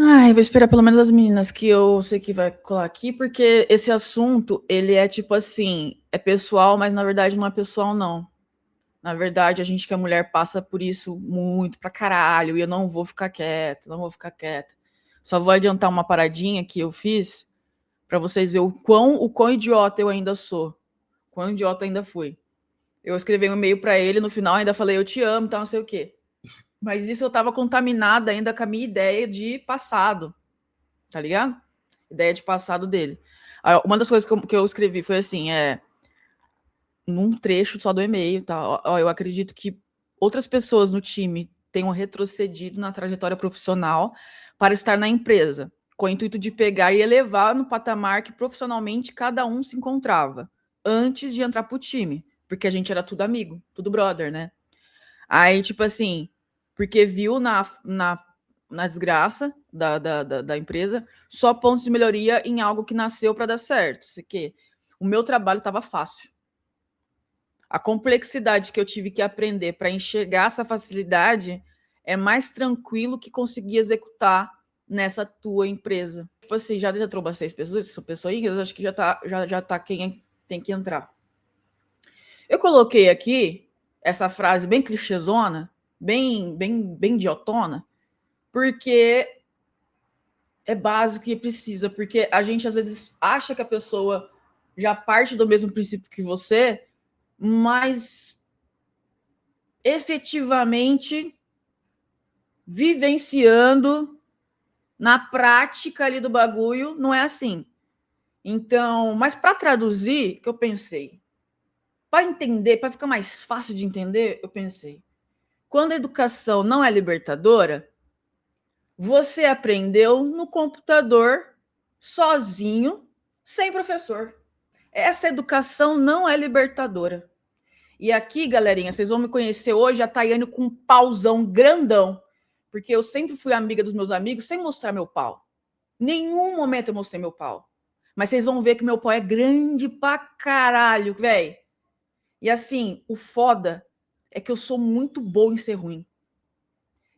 Ai, vou esperar pelo menos as meninas que eu sei que vai colar aqui, porque esse assunto, ele é tipo assim, é pessoal, mas na verdade não é pessoal, não. Na verdade, a gente que é mulher passa por isso muito pra caralho, e eu não vou ficar quieta, não vou ficar quieta. Só vou adiantar uma paradinha que eu fiz pra vocês verem o quão idiota eu ainda sou. Quão idiota ainda fui. Eu escrevi um e-mail pra ele, no final ainda falei, eu te amo, tá, não sei o quê. Mas isso eu tava contaminada ainda com a minha ideia de passado, tá ligado? Ideia de passado dele. Uma das coisas que eu escrevi foi assim, num trecho só do e-mail, tá? Ó, eu acredito que outras pessoas no time tenham retrocedido na trajetória profissional para estar na empresa, com o intuito de pegar e elevar no patamar que profissionalmente cada um se encontrava, antes de entrar pro time, porque a gente era tudo amigo, tudo brother, né? Aí, tipo assim, porque viu na desgraça da empresa só pontos de melhoria em algo que nasceu para dar certo. Isso aqui. O meu trabalho estava fácil. A complexidade que eu tive que aprender para enxergar essa facilidade é mais tranquilo que conseguir executar nessa tua empresa. Tipo assim, já entrou umas 6 pessoas, acho que já tá quem tem que entrar. Eu coloquei aqui essa frase bem clichêzona, bem idiotona, porque é básico e precisa, porque a gente às vezes acha que a pessoa já parte do mesmo princípio que você, mas efetivamente vivenciando na prática ali do bagulho, não é assim. Então, mas para traduzir, que eu pensei, para entender, para ficar mais fácil de entender, eu pensei, quando a educação não é libertadora, você aprendeu no computador, sozinho, sem professor. Essa educação não é libertadora. E aqui, galerinha, vocês vão me conhecer hoje, a Tayane com um pauzão grandão. Porque eu sempre fui amiga dos meus amigos sem mostrar meu pau. Nenhum momento eu mostrei meu pau. Mas vocês vão ver que meu pau é grande pra caralho, velho. E assim, o foda é que eu sou muito boa em ser ruim.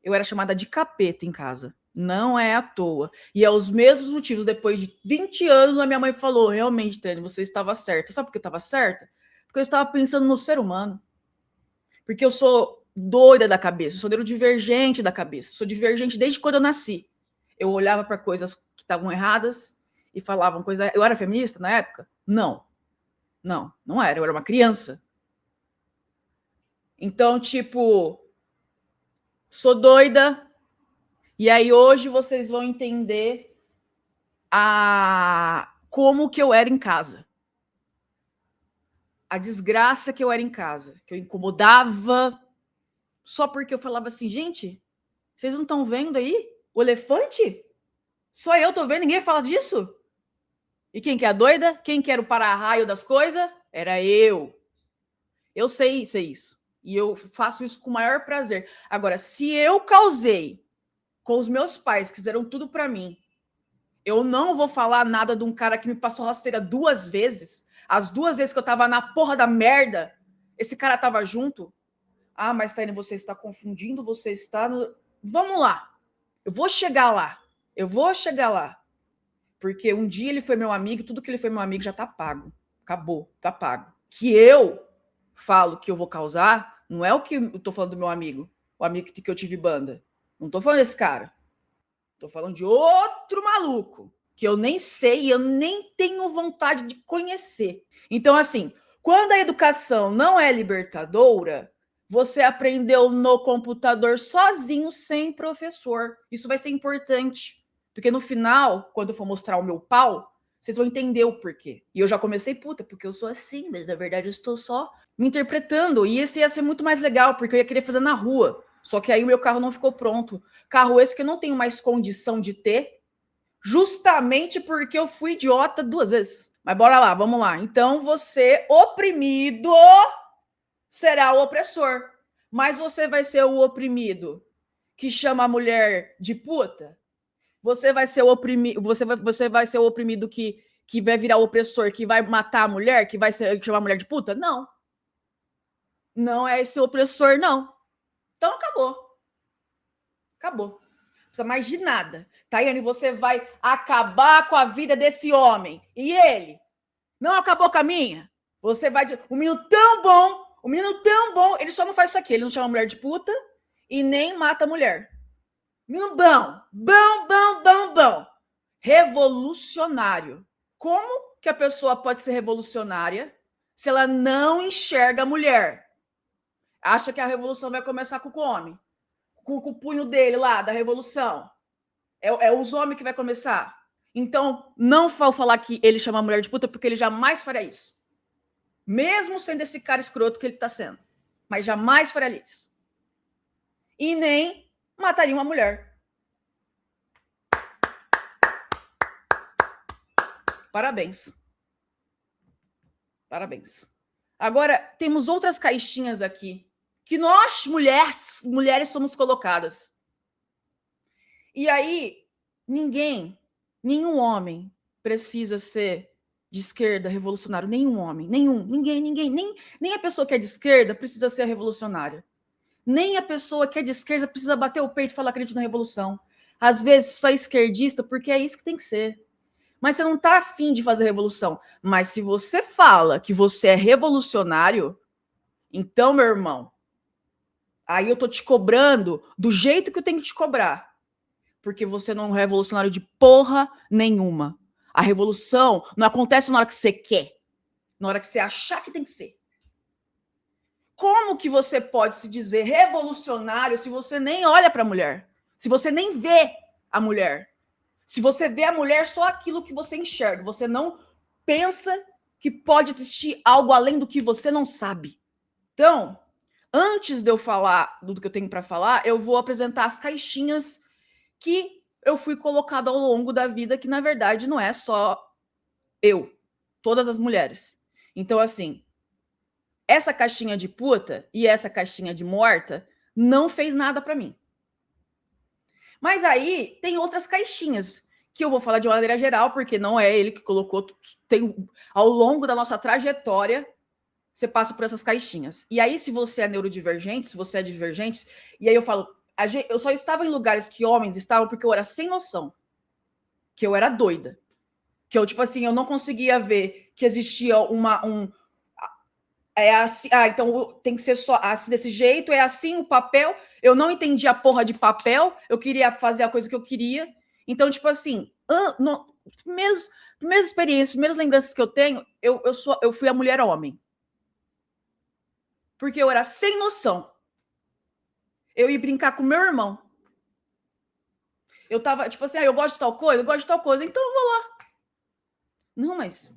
Eu era chamada de capeta em casa. Não é à toa. E é os mesmos motivos. Depois de 20 anos, a minha mãe falou: realmente, Tânia, você estava certa. Sabe por que eu estava certa? Porque eu estava pensando no ser humano. Porque eu sou doida da cabeça, eu sou neurodivergente da cabeça. Sou divergente desde quando eu nasci. Eu olhava para coisas que estavam erradas e falavam coisa. Eu era feminista na época? Não. Não era. Eu era uma criança. Então, tipo, sou doida. E aí hoje vocês vão entender como que eu era em casa. A desgraça que eu era em casa. Que eu incomodava só porque eu falava assim, gente, vocês não estão vendo aí o elefante? Só eu tô vendo, ninguém fala disso? E quem que é a doida? Quem que era o para-raio das coisas? Era eu. Eu sei ser isso. E eu faço isso com o maior prazer. Agora, se eu causei com os meus pais, que fizeram tudo para mim, eu não vou falar nada de um cara que me passou rasteira 2 vezes. As 2 vezes que eu tava na porra da merda, esse cara tava junto. Ah, mas Taine, você está confundindo, você está no... Vamos lá. Eu vou chegar lá. Eu vou chegar lá. Porque um dia ele foi meu amigo, tudo que ele foi meu amigo já tá pago. Acabou, tá pago. Que eu falo que eu vou causar, não é o que eu tô falando do meu amigo, o amigo que eu tive banda. Não tô falando desse cara. Tô falando de outro maluco, que eu nem sei, eu nem tenho vontade de conhecer. Então, assim, quando a educação não é libertadora, você aprendeu no computador sozinho, sem professor. Isso vai ser importante. Porque no final, quando eu for mostrar o meu pau, vocês vão entender o porquê. E eu já comecei, puta, porque eu sou assim, mas na verdade eu estou só me interpretando. E esse ia ser muito mais legal, porque eu ia querer fazer na rua. Só que aí o meu carro não ficou pronto. Carro esse que eu não tenho mais condição de ter, justamente porque eu fui idiota 2 vezes. Mas bora lá, vamos lá. Então você, oprimido, será o opressor. Mas você vai ser o oprimido que chama a mulher de puta? Você vai ser o oprimido, você vai ser o oprimido que vai virar o opressor, que vai matar a mulher, que vai chamar a mulher de puta? Não. Não é esse opressor, não. Então acabou. Acabou. precisa mais de nada. Tayane, você vai acabar com a vida desse homem. E ele não acabou com a minha? Você vai... Um menino tão bom, ele só não faz isso aqui. Ele não chama a mulher de puta e nem mata a mulher. Menino bom. Revolucionário. Como que a pessoa pode ser revolucionária se ela não enxerga a mulher? Acha que a revolução vai começar com o homem. Com o punho dele lá, da revolução. É os homens que vai começar. Então, não vou falar que ele chama a mulher de puta, porque ele jamais faria isso. Mesmo sendo esse cara escroto que ele tá sendo. Mas jamais faria isso. E nem mataria uma mulher. Parabéns. Agora, temos outras caixinhas aqui que nós, mulheres somos colocadas. E aí, nenhum homem precisa ser de esquerda revolucionário. Nenhum homem, ninguém. Nem a pessoa que é de esquerda precisa ser revolucionária. Nem a pessoa que é de esquerda precisa bater o peito e falar acredito na revolução. Às vezes, só esquerdista, porque é isso que tem que ser. Mas você não está afim de fazer revolução. Mas se você fala que você é revolucionário, então, meu irmão, aí eu tô te cobrando do jeito que eu tenho que te cobrar. Porque você não é revolucionário de porra nenhuma. A revolução não acontece na hora que você quer. Na hora que você achar que tem que ser. Como que você pode se dizer revolucionário se você nem olha para a mulher? Se você nem vê a mulher? Se você vê a mulher só aquilo que você enxerga, você não pensa que pode existir algo além do que você não sabe. Então, antes de eu falar do que eu tenho para falar, eu vou apresentar as caixinhas que eu fui colocado ao longo da vida, que na verdade não é só eu, todas as mulheres. Então, assim, essa caixinha de puta e essa caixinha de morta não fez nada para mim. Mas aí tem outras caixinhas que eu vou falar de maneira geral, porque não é ele que colocou. Ao longo da nossa trajetória, você passa por essas caixinhas. E aí, se você é neurodivergente, se você é divergente, e aí eu falo, eu só estava em lugares que homens estavam porque eu era sem noção, que eu era doida, que eu, tipo assim, eu não conseguia ver que existia assim, então tem que ser só assim, desse jeito, é assim o papel. Eu não entendia a porra de papel, eu queria fazer a coisa que eu queria. Então, tipo assim, primeiras experiências, primeiras lembranças que eu tenho, eu fui a mulher homem. Porque eu era sem noção. Eu ia brincar com meu irmão. Eu tava, tipo assim, eu gosto de tal coisa, então eu vou lá. Não, mas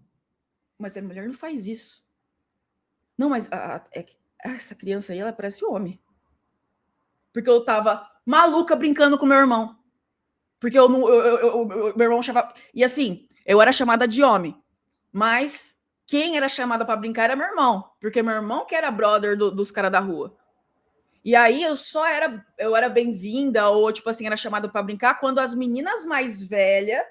a mulher não faz isso. Não, mas essa criança aí, ela parece homem. Porque eu tava maluca brincando com meu irmão. Porque meu irmão chamava... E assim, eu era chamada de homem. Mas quem era chamada para brincar era meu irmão. Porque meu irmão que era brother dos caras da rua. E aí eu era bem-vinda, ou tipo assim, era chamada para brincar quando as meninas mais velhas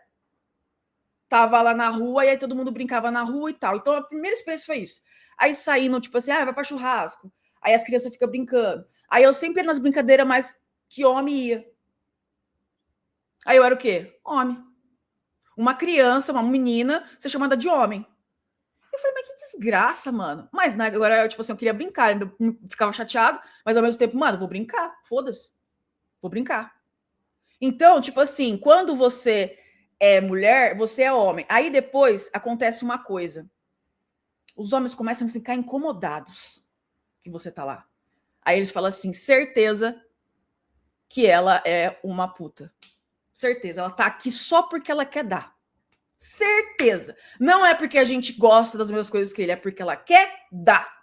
tava lá na rua, e aí todo mundo brincava na rua e tal. Então a primeira experiência foi isso. Aí saindo, tipo assim, vai para churrasco. Aí as crianças ficam brincando. Aí eu sempre ia nas brincadeiras mais que homem ia. Aí eu era o quê? Homem. Uma criança, uma menina, ser chamada de homem. Eu falei, mas que desgraça, mano. Mas né, agora, tipo assim, eu queria brincar, eu ficava chateado, mas ao mesmo tempo, mano, vou brincar, foda-se. Vou brincar. Então, tipo assim, quando você é mulher, você é homem. Aí depois acontece uma coisa. Os homens começam a ficar incomodados que você tá lá. Aí eles falam assim, certeza que ela é uma puta. Certeza, ela tá aqui só porque ela quer dar. Certeza. Não é porque a gente gosta das mesmas coisas que ele, é porque ela quer dar.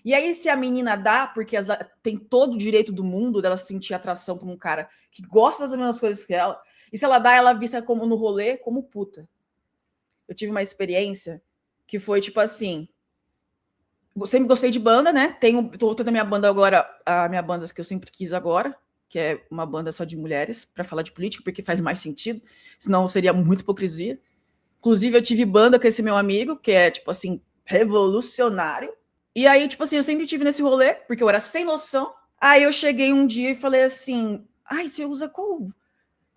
E aí, se a menina dá, porque tem todo o direito do mundo dela sentir atração por um cara que gosta das mesmas coisas que ela, e se ela dá, ela vista como no rolê como puta. Eu tive uma experiência que foi tipo assim. Sempre gostei de banda, né? Tô tendo a minha banda agora, a minha banda que eu sempre quis agora, que é uma banda só de mulheres, para falar de política, porque faz mais sentido, senão seria muita hipocrisia. Inclusive, eu tive banda com esse meu amigo, que é, tipo assim, revolucionário. E aí, tipo assim, eu sempre tive nesse rolê, porque eu era sem noção. Aí eu cheguei um dia e falei assim, ai, você usa qual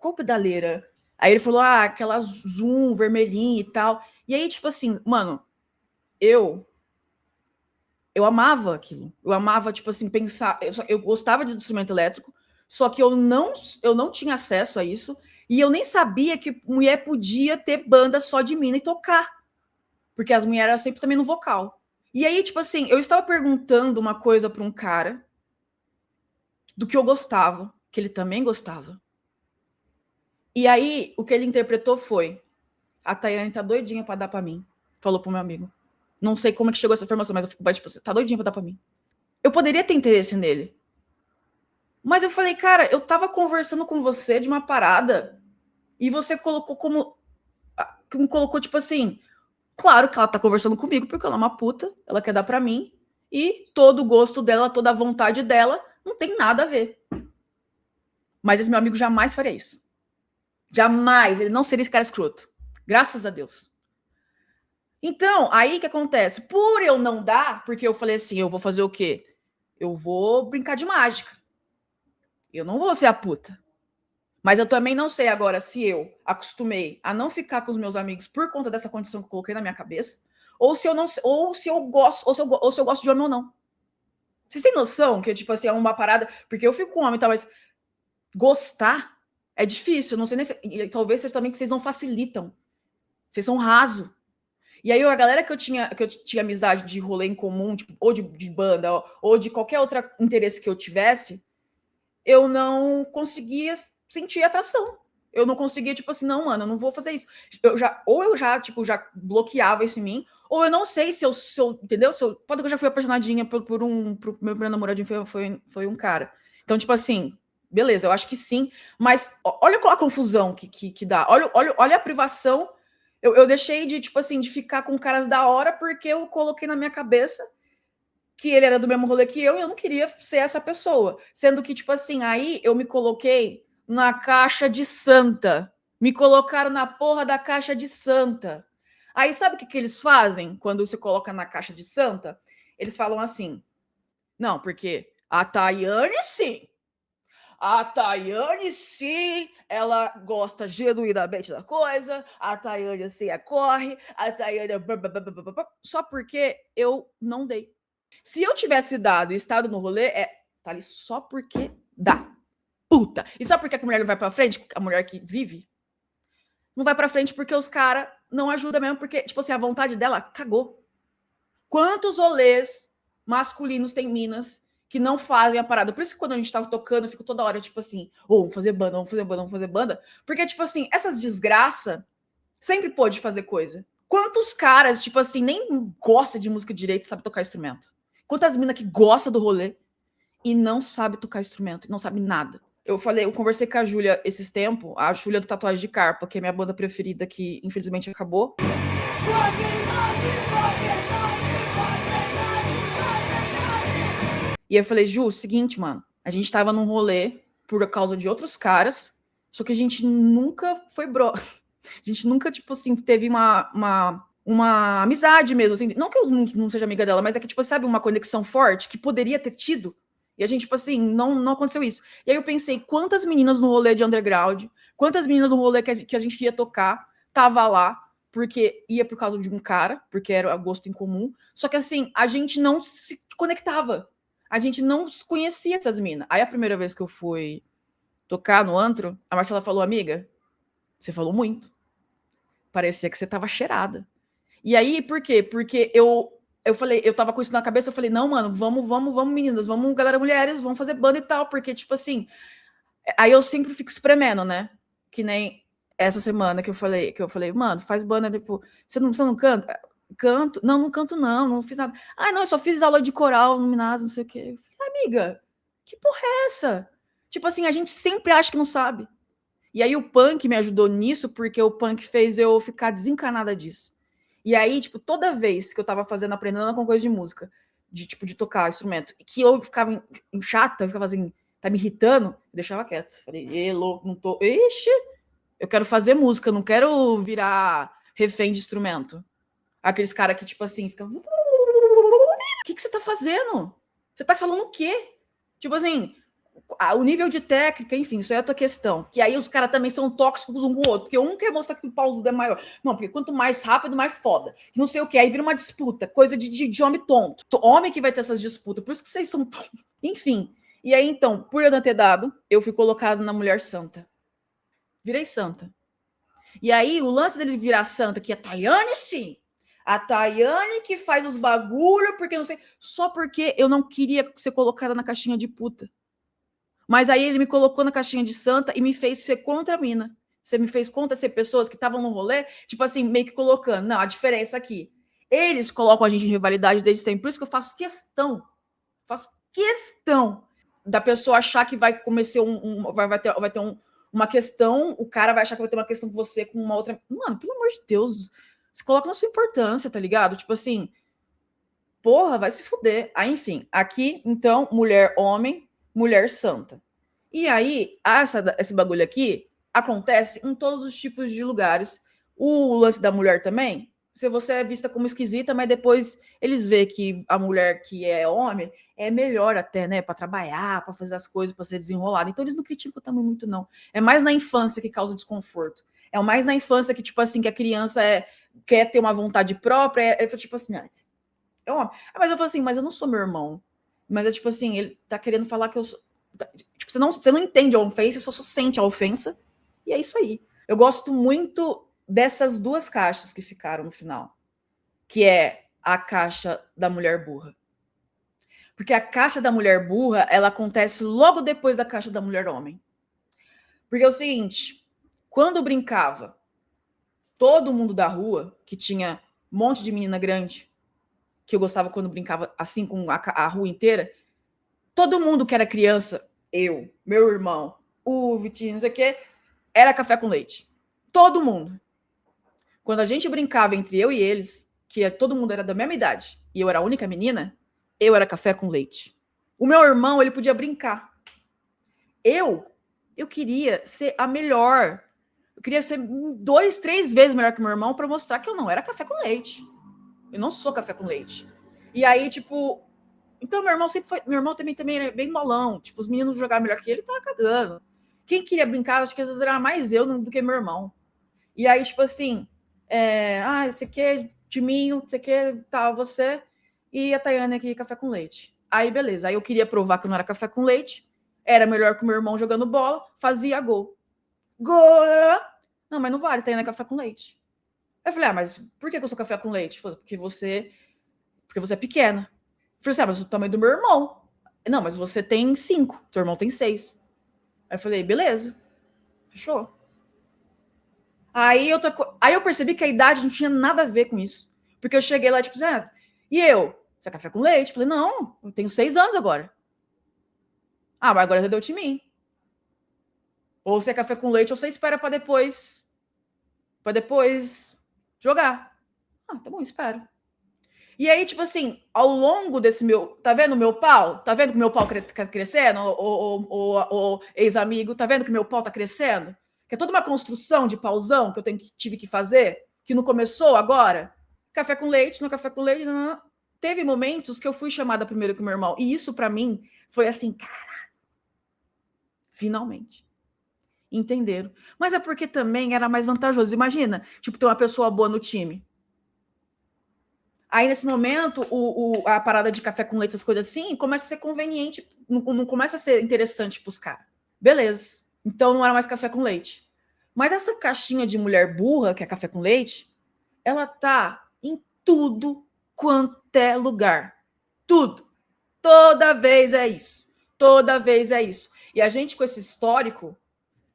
qual pedaleira? Aí ele falou, aquela Zoom, vermelhinha e tal. E aí, tipo assim, mano, eu amava aquilo. Eu amava, tipo assim, pensar. Eu gostava de instrumento elétrico, só que eu não tinha acesso a isso. E eu nem sabia que mulher podia ter banda só de mina e tocar. Porque as mulheres eram sempre também no vocal. E aí, tipo assim, eu estava perguntando uma coisa para um cara do que eu gostava, que ele também gostava. E aí, o que ele interpretou foi: a Tayane tá doidinha pra dar pra mim. Falou pro meu amigo. Não sei como é que chegou essa informação, mas eu fico, tipo, tá doidinha pra dar pra mim. Eu poderia ter interesse nele. Mas eu falei, cara, eu tava conversando com você de uma parada e você colocou como. Me colocou, tipo assim. Claro que ela tá conversando comigo porque ela é uma puta, ela quer dar pra mim. E todo o gosto dela, toda a vontade dela, não tem nada a ver. Mas esse meu amigo jamais faria isso. Jamais. Ele não seria esse cara escroto. Graças a Deus. Então, aí que acontece? Por eu não dar, porque eu falei assim, eu vou fazer o quê? Eu vou brincar de mágica. Eu não vou ser a puta. Mas eu também não sei agora se eu acostumei a não ficar com os meus amigos por conta dessa condição que eu coloquei na minha cabeça, ou se eu não, ou se eu gosto, ou se eu gosto de homem ou não. Vocês têm noção que tipo assim é uma parada, porque eu fico com homem, tá, mas gostar é difícil, não sei nem se, e talvez seja também que vocês não facilitam. Vocês são raso. E aí a galera que eu tinha amizade de rolê em comum, tipo, ou de banda, ou de qualquer outro interesse que eu tivesse, eu não conseguia sentir atração. Eu não conseguia, tipo assim, não, mano, eu não vou fazer isso. Ou eu já, tipo, já bloqueava isso em mim, ou eu não sei se eu entendeu? Pode que eu já fui apaixonadinha por meu primeiro namoradinho foi um cara. Então, tipo assim, beleza, eu acho que sim, mas olha qual a confusão que dá. Olha a privação. Eu deixei de, tipo assim, de ficar com caras da hora porque eu coloquei na minha cabeça que ele era do mesmo rolê que eu e eu não queria ser essa pessoa. Sendo que, tipo assim, aí eu me coloquei na caixa de santa. Me colocaram na porra da caixa de santa. Aí sabe o que eles fazem quando se coloca na caixa de santa? Eles falam assim: não, porque a Tayane sim. A Tayane, sim, ela gosta genuinamente da coisa. A Tayane, assim, corre. A Tayane. Só porque eu não dei. Se eu tivesse dado e estado no rolê, tá ali só porque dá. Puta. E sabe por que a mulher não vai pra frente? A mulher que vive? Não vai pra frente porque os caras não ajudam mesmo, porque, tipo assim, a vontade dela cagou. Quantos rolês masculinos tem minas que não fazem a parada? Por isso que quando a gente tava tocando, eu fico toda hora, tipo assim, vamos fazer banda, vamos fazer banda, vamos fazer banda. Porque, tipo assim, essas desgraças sempre pôde fazer coisa. Quantos caras, tipo assim, nem gosta de música direito e sabe tocar instrumento? Quantas minas que gosta do rolê e não sabe tocar instrumento, não sabe nada. Eu conversei com a Júlia esses tempos, a Júlia do Tatuagem de Carpa, que é minha banda preferida, que infelizmente acabou. E eu falei, Ju, seguinte, mano, a gente tava num rolê por causa de outros caras, só que a gente nunca foi A gente nunca, tipo assim, teve uma amizade mesmo, assim. Não que eu não seja amiga dela, mas é que, tipo, sabe, uma conexão forte que poderia ter tido. E a gente, tipo assim, não aconteceu isso. E aí eu pensei, quantas meninas no rolê de underground, quantas meninas no rolê que a gente ia tocar, tava lá, porque ia por causa de um cara, porque era gosto em comum. Só que assim, a gente não se conectava. A gente não conhecia essas minas. Aí a primeira vez que eu fui tocar no antro, a Marcela falou, amiga, você falou muito. Parecia que você tava cheirada. E aí, por quê? Porque eu falei, eu tava com isso na cabeça, eu falei, não, mano, vamos, meninas, vamos, galera, mulheres, vamos fazer banda e tal, porque, tipo assim, aí eu sempre fico espremendo, né? Que nem essa semana que eu falei, mano, faz banda, tipo, você não canta? Canto? Não canto, não fiz nada. Ah, não, eu só fiz aula de coral no Minas, não sei o quê. Eu falei, amiga, que porra é essa? Tipo assim, a gente sempre acha que não sabe. E aí o punk me ajudou nisso, porque o punk fez eu ficar desencanada disso. E aí, tipo, toda vez que eu tava aprendendo alguma coisa de música, de tocar instrumento, que eu ficava chata, eu ficava assim, tá me irritando, eu deixava quieto. Falei, louco, não tô. Ixi, eu quero fazer música, não quero virar refém de instrumento. Aqueles caras que, tipo assim, ficam. O que você tá fazendo? Você tá falando o quê? Tipo assim, o nível de técnica, enfim, isso é outra questão. Que aí os caras também são tóxicos um com o outro, porque um quer mostrar que o pausudo é maior. Não, porque quanto mais rápido, mais foda. Não sei o que, aí vira uma disputa, coisa de homem tonto. Homem que vai ter essas disputas, por isso que vocês são tontos. Enfim, e aí então, por eu não ter dado, eu fui colocado na mulher santa. Virei santa. E aí, o lance dele virar santa, que é Tayane, sim. A Tayane que faz os bagulho, porque não sei. Só porque eu não queria ser colocada na caixinha de puta. Mas aí ele me colocou na caixinha de santa e me fez ser contra a mina. Você me fez contra ser pessoas que estavam no rolê, tipo assim, meio que colocando. Não, a diferença aqui. Eles colocam a gente em rivalidade desde sempre. Por isso que eu faço questão da pessoa achar que vai começar vai ter uma questão, o cara vai achar que vai ter uma questão com você com uma outra. Mano, pelo amor de Deus, se coloca na sua importância, tá ligado? Tipo assim, porra, vai se fuder. Aí, enfim, aqui, então, mulher homem, mulher santa. E aí, esse bagulho aqui acontece em todos os tipos de lugares. O lance da mulher também, se você é vista como esquisita, mas depois eles veem que a mulher que é homem é melhor até, né, para trabalhar, para fazer as coisas, para ser desenrolada. Então eles não criticam também muito, não. É mais na infância que causa desconforto. É mais na infância que, tipo assim, que a criança quer ter uma vontade própria, tipo assim, é homem. Mas eu falo assim, mas eu não sou meu irmão. Mas é tipo assim, ele tá querendo falar que eu sou. Tipo, você não entende a ofensa, você só sente a ofensa. E é isso aí. Eu gosto muito dessas duas caixas que ficaram no final. Que é a caixa da mulher burra. Porque a caixa da mulher burra, ela acontece logo depois da caixa da mulher homem. Porque é o seguinte, quando eu brincava, todo mundo da rua, que tinha um monte de menina grande, que eu gostava quando brincava assim com a rua inteira, todo mundo que era criança, eu, meu irmão, o Vitinho, não sei o quê, era café com leite. Todo mundo. Quando a gente brincava entre eu e eles, que todo mundo era da mesma idade, e eu era a única menina, eu era café com leite. O meu irmão, ele podia brincar. Eu queria ser a melhor. Eu queria ser 2, 3 vezes melhor que meu irmão para mostrar que eu não era café com leite. Eu não sou café com leite. E aí, tipo, então meu irmão sempre foi, meu irmão também era bem molão, tipo, os meninos jogavam melhor que ele, tava cagando. Quem queria brincar, acho que às vezes era mais eu do que meu irmão. E aí, tipo assim, você quer timinho, você quer tal, você e a Tayane aqui, café com leite. Aí, beleza. Aí eu queria provar que eu não era café com leite, era melhor que o meu irmão jogando bola, fazia gol. Gol! Não, mas não vale, Tayane é café com leite. Eu falei, mas por que eu sou café com leite? Falei, porque você é pequena. Eu falei, mas o tamanho do meu irmão. Não, mas você tem 5, teu irmão tem 6. Aí eu falei, beleza, fechou. Aí eu percebi que a idade não tinha nada a ver com isso. Porque eu cheguei lá, tipo, e eu? Você é café com leite? Eu falei, não, eu tenho 6 anos agora. Ah, mas agora já deu de mim. Ou você é café com leite, ou você espera para depois jogar. Ah, tá bom, espero. E aí, tipo assim, ao longo desse meu. Tá vendo o meu pau? Tá vendo que o meu pau tá crescendo? O ex-amigo, tá vendo que o meu pau tá crescendo? Que é toda uma construção de pauzão que eu tive que fazer, que não começou agora. Café com leite, no café com leite. Não. Teve momentos que eu fui chamada primeiro que o meu irmão. E isso, para mim, foi assim, caralho. Finalmente. Entenderam. Mas é porque também era mais vantajoso. Imagina, tipo, ter uma pessoa boa no time. Aí, nesse momento, a parada de café com leite, essas coisas assim, começa a ser conveniente, não começa a ser interessante para os caras. Beleza. Então, não era mais café com leite. Mas essa caixinha de mulher burra, que é café com leite, ela tá em tudo quanto é lugar. Tudo. Toda vez é isso. Toda vez é isso. E a gente, com esse histórico,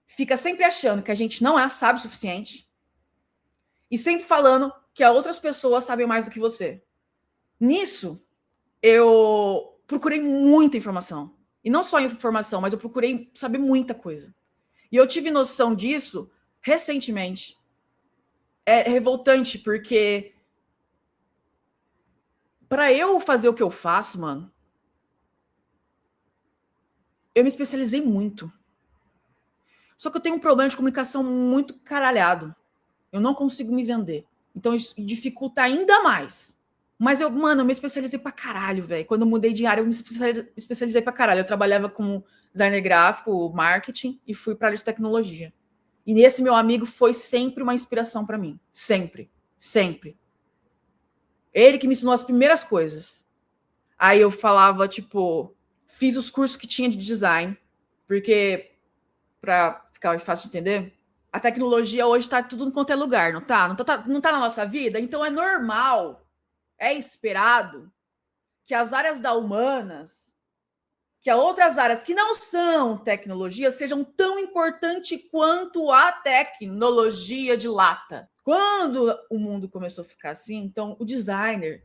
fica sempre achando que a gente não sabe o suficiente e sempre falando que outras pessoas sabem mais do que você. Nisso, eu procurei muita informação. E não só informação, mas eu procurei saber muita coisa. E eu tive noção disso recentemente. É revoltante, porque para eu fazer o que eu faço, mano, eu me especializei muito. Só que eu tenho um problema de comunicação muito caralhado. Eu não consigo me vender. Então isso dificulta ainda mais. Mas mano, eu me especializei pra caralho, velho. Quando eu mudei de área, eu me especializei pra caralho. Eu trabalhava como designer gráfico, marketing e fui pra área de tecnologia. E esse meu amigo foi sempre uma inspiração pra mim. Sempre. Sempre. Ele que me ensinou as primeiras coisas. Aí eu falava, tipo, fiz os cursos que tinha de design, porque, pra ficar fácil de entender, a tecnologia hoje tá tudo quanto é lugar, não tá? Não tá na nossa vida? Então é normal, é esperado que as áreas da humanas, que as outras áreas que não são tecnologia, sejam tão importantes quanto a tecnologia de lata. Quando o mundo começou a ficar assim, então o designer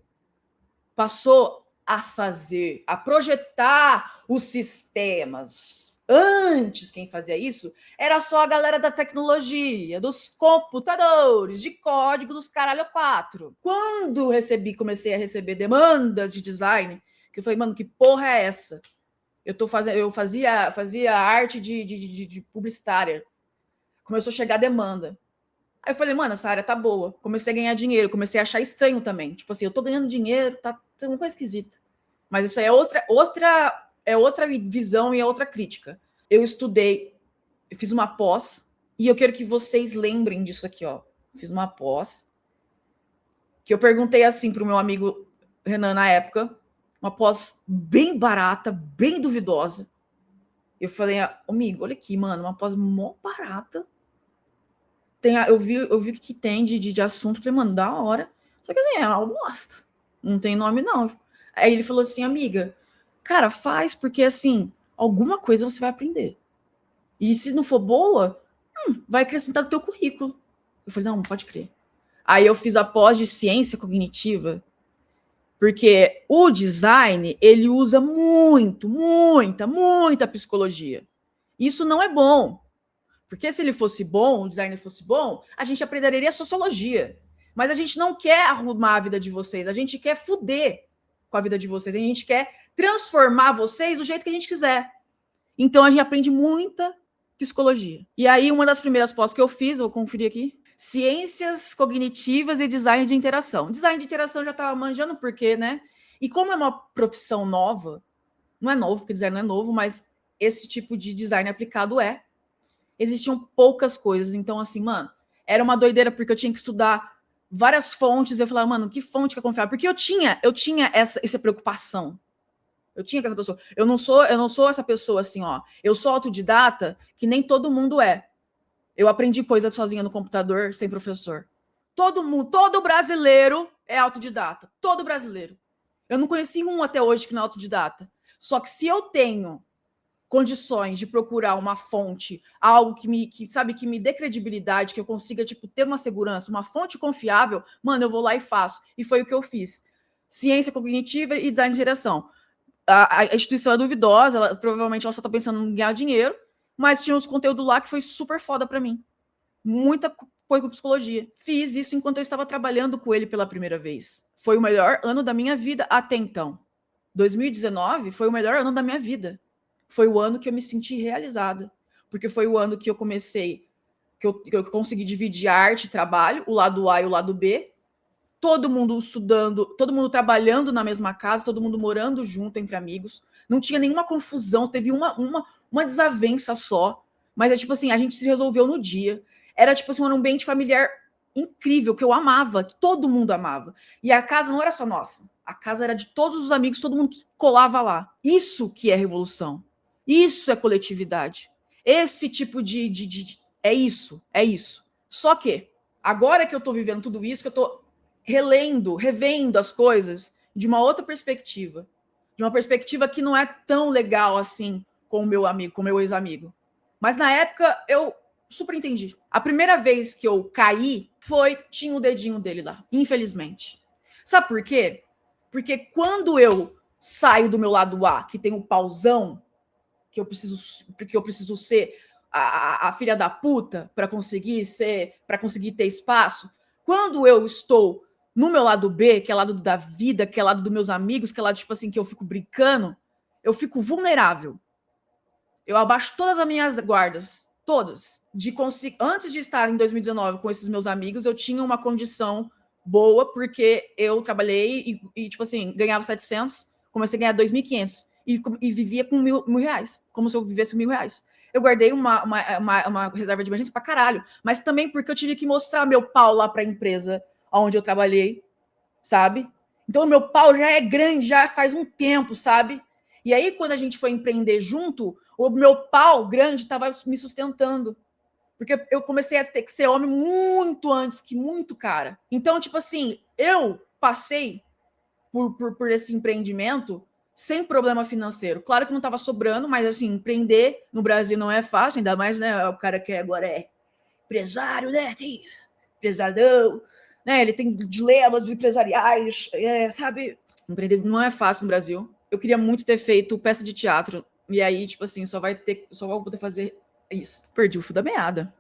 passou a projetar os sistemas. Antes, quem fazia isso era só a galera da tecnologia, dos computadores, de código dos caralho 4. Quando comecei a receber demandas de design, que eu falei, mano, que porra é essa? Eu fazia arte de publicitária. Começou a chegar demanda. Aí eu falei, mano, essa área tá boa. Comecei a ganhar dinheiro, comecei a achar estranho também. Tipo assim, eu tô ganhando dinheiro, tá uma coisa esquisita. Mas isso aí é outra visão e é outra crítica. Eu estudei, eu fiz uma pós, e eu quero que vocês lembrem disso aqui, ó. Fiz uma pós, que eu perguntei assim pro meu amigo Renan na época, uma pós bem barata, bem duvidosa. Eu falei, amigo, olha aqui, mano, uma pós mó barata. Eu vi o que tem de assunto, falei, mano, da hora. Só que assim, é uma bosta. Não tem nome, não. Aí ele falou assim, amiga, cara, faz, porque assim, alguma coisa você vai aprender. E se não for boa, vai acrescentar no teu currículo. Eu falei, não, pode crer. Aí eu fiz a pós de ciência cognitiva, porque o design, ele usa muita psicologia. Isso não é bom. Porque se ele fosse bom, o designer fosse bom, a gente aprenderia sociologia. Mas a gente não quer arrumar a vida de vocês, a gente quer fuder com a vida de vocês, a gente quer transformar vocês do jeito que a gente quiser. Então a gente aprende muita psicologia. E aí, uma das primeiras pós que eu fiz, vou conferir aqui, ciências cognitivas e design de interação. Design de interação eu já estava manjando, porque, né? E como é uma profissão nova, não é novo, porque design não é novo, mas esse tipo de design aplicado é. Existiam poucas coisas. Então, assim, mano, era uma doideira, porque eu tinha que estudar várias fontes. Eu falava, mano, que fonte que eu confiava? Porque eu tinha essa preocupação. Eu tinha essa pessoa. Eu não sou essa pessoa assim, ó. Eu sou autodidata, que nem todo mundo é. Eu aprendi coisa sozinha no computador, sem professor. Todo brasileiro é autodidata. Todo brasileiro. Eu não conheci um até hoje que não é autodidata. Só que se eu tenho condições de procurar uma fonte, algo que me dê credibilidade, que eu consiga, tipo, ter uma segurança, uma fonte confiável, mano, eu vou lá e faço. E foi o que eu fiz. Ciência cognitiva e design de direção. A instituição é duvidosa, provavelmente ela só tá pensando em ganhar dinheiro, mas tinha uns conteúdos lá que foi super foda para mim. Muita coisa com psicologia. Fiz isso enquanto eu estava trabalhando com ele pela primeira vez. Foi o melhor ano da minha vida até então. 2019 foi o melhor ano da minha vida. Foi o ano que eu me senti realizada, porque foi o ano que eu comecei, que eu consegui dividir arte e trabalho, o lado A e o lado B, todo mundo estudando, todo mundo trabalhando na mesma casa, todo mundo morando junto entre amigos, não tinha nenhuma confusão, teve uma desavença só, mas é tipo assim, a gente se resolveu no dia, era tipo assim, um ambiente familiar incrível, que eu amava, que todo mundo amava, e a casa não era só nossa, a casa era de todos os amigos, todo mundo que colava lá. Isso que é revolução. Isso é coletividade. Esse tipo é isso, é isso. Só que, agora que eu tô vivendo tudo isso, que eu tô revendo as coisas de uma outra perspectiva. De uma perspectiva que não é tão legal assim com o meu amigo, com o meu ex-amigo. Mas na época eu super entendi. A primeira vez que eu caí tinha o dedinho dele lá, infelizmente. Sabe por quê? Porque quando eu saio do meu lado A, que tem o pauzão, porque eu preciso ser a filha da puta para conseguir ter espaço. Quando eu estou no meu lado B, que é lado da vida, que é lado dos meus amigos, que é lado tipo assim que eu fico brincando, eu fico vulnerável. Eu abaixo todas as minhas guardas, todas. Antes de estar em 2019 com esses meus amigos, eu tinha uma condição boa, porque eu trabalhei e tipo assim, ganhava 700, comecei a ganhar 2.500 e vivia com mil reais, como se eu vivesse R$ 1.000. Eu guardei uma reserva de emergência pra caralho, mas também porque eu tive que mostrar meu pau lá pra empresa onde eu trabalhei, sabe? Então, o meu pau já é grande, já faz um tempo, sabe? E aí, quando a gente foi empreender junto, o meu pau grande estava me sustentando. Porque eu comecei a ter que ser homem muito antes que muito cara. Então, tipo assim, eu passei por esse empreendimento sem problema financeiro. Claro que não estava sobrando, mas assim, empreender no Brasil não é fácil, ainda mais, né? O cara que agora é empresário, né? Tem empresário, né? Ele tem dilemas empresariais, sabe? Empreender não é fácil no Brasil. Eu queria muito ter feito peça de teatro. E aí, tipo assim, só vou poder fazer isso. Perdi o fio da meada.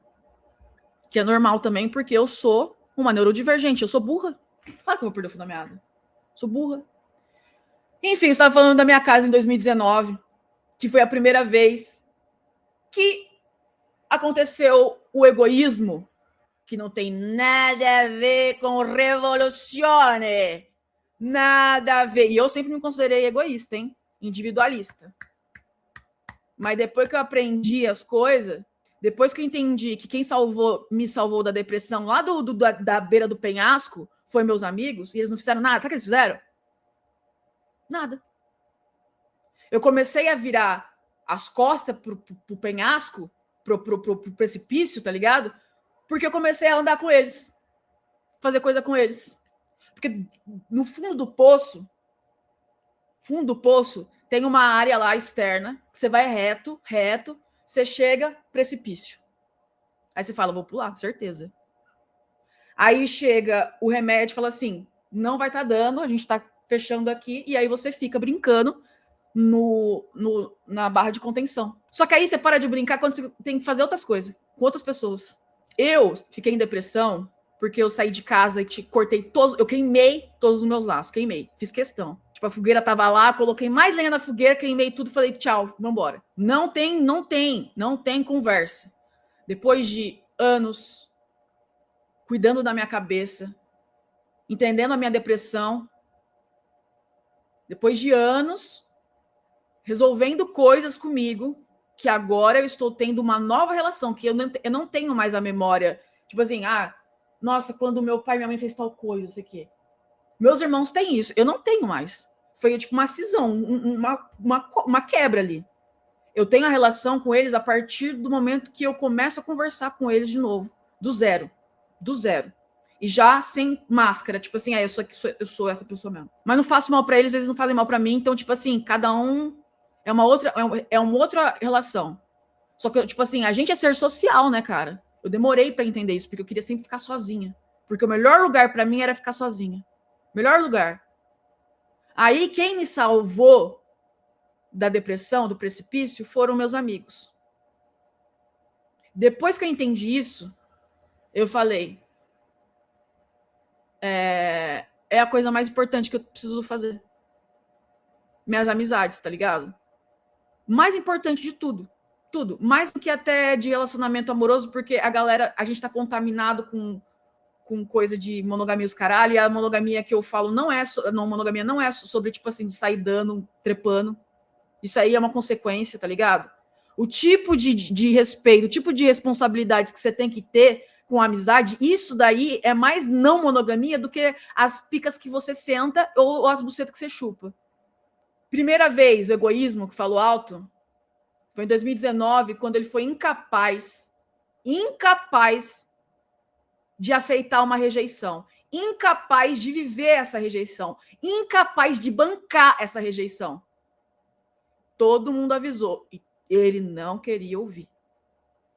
Que é normal também, porque eu sou uma neurodivergente. Eu sou burra. Claro que eu vou perder o fio da meada. Sou burra. Enfim, eu estava falando da minha casa em 2019, que foi a primeira vez que aconteceu o egoísmo, que não tem nada a ver com revolucione. Nada a ver. E eu sempre me considerei egoísta, hein? Individualista. Mas depois que eu aprendi as coisas, depois que eu entendi que quem me salvou da depressão lá da beira do penhasco foi meus amigos, e eles não fizeram nada. Sabe o que eles fizeram? Nada. Eu comecei a virar as costas pro penhasco, pro precipício, tá ligado? Porque eu comecei a andar com eles, fazer coisa com eles. Porque no fundo do poço, tem uma área lá externa, que você vai reto, você chega, precipício. Aí você fala, vou pular, certeza. Aí chega o remédio e fala assim, não vai estar dando, a gente está fechando aqui, e aí você fica brincando na barra de contenção. Só que aí você para de brincar quando você tem que fazer outras coisas, com outras pessoas. Eu fiquei em depressão porque eu saí de casa e cortei todos, eu queimei todos os meus laços, fiz questão. Tipo, a fogueira tava lá, coloquei mais lenha na fogueira, queimei tudo, falei tchau, vambora. Não tem conversa. Depois de anos cuidando da minha cabeça, entendendo a minha depressão, depois de anos resolvendo coisas comigo, que agora eu estou tendo uma nova relação, que eu não tenho mais a memória, tipo assim, nossa, quando meu pai e minha mãe fez tal coisa, isso aqui. Meus irmãos têm isso, eu não tenho mais. Foi tipo uma cisão, uma quebra ali. Eu tenho a relação com eles a partir do momento que eu começo a conversar com eles de novo, do zero. E já sem máscara, tipo assim, eu sou essa pessoa mesmo. Mas não faço mal para eles, eles não fazem mal para mim, então, tipo assim, cada um é uma outra relação. Só que, tipo assim, a gente é ser social, né, cara? Eu demorei para entender isso, porque eu queria sempre ficar sozinha. Porque o melhor lugar para mim era ficar sozinha. Melhor lugar. Aí, quem me salvou da depressão, do precipício, foram meus amigos. Depois que eu entendi isso, eu falei, é a coisa mais importante que eu preciso fazer. Minhas amizades, tá ligado? Mais importante de tudo. Tudo. Mais do que até de relacionamento amoroso, porque a gente tá contaminado com coisa de monogamia os caralho, e a monogamia que eu falo monogamia não é sobre, tipo assim, de sair dando, trepando. Isso aí é uma consequência, tá ligado? O tipo de respeito, o tipo de responsabilidade que você tem que ter com a amizade, isso daí é mais não monogamia do que as picas que você senta ou as bucetas que você chupa. Primeira vez, o egoísmo que falou alto, foi em 2019, quando ele foi incapaz de aceitar uma rejeição, incapaz de viver essa rejeição, incapaz de bancar essa rejeição. Todo mundo avisou e ele não queria ouvir.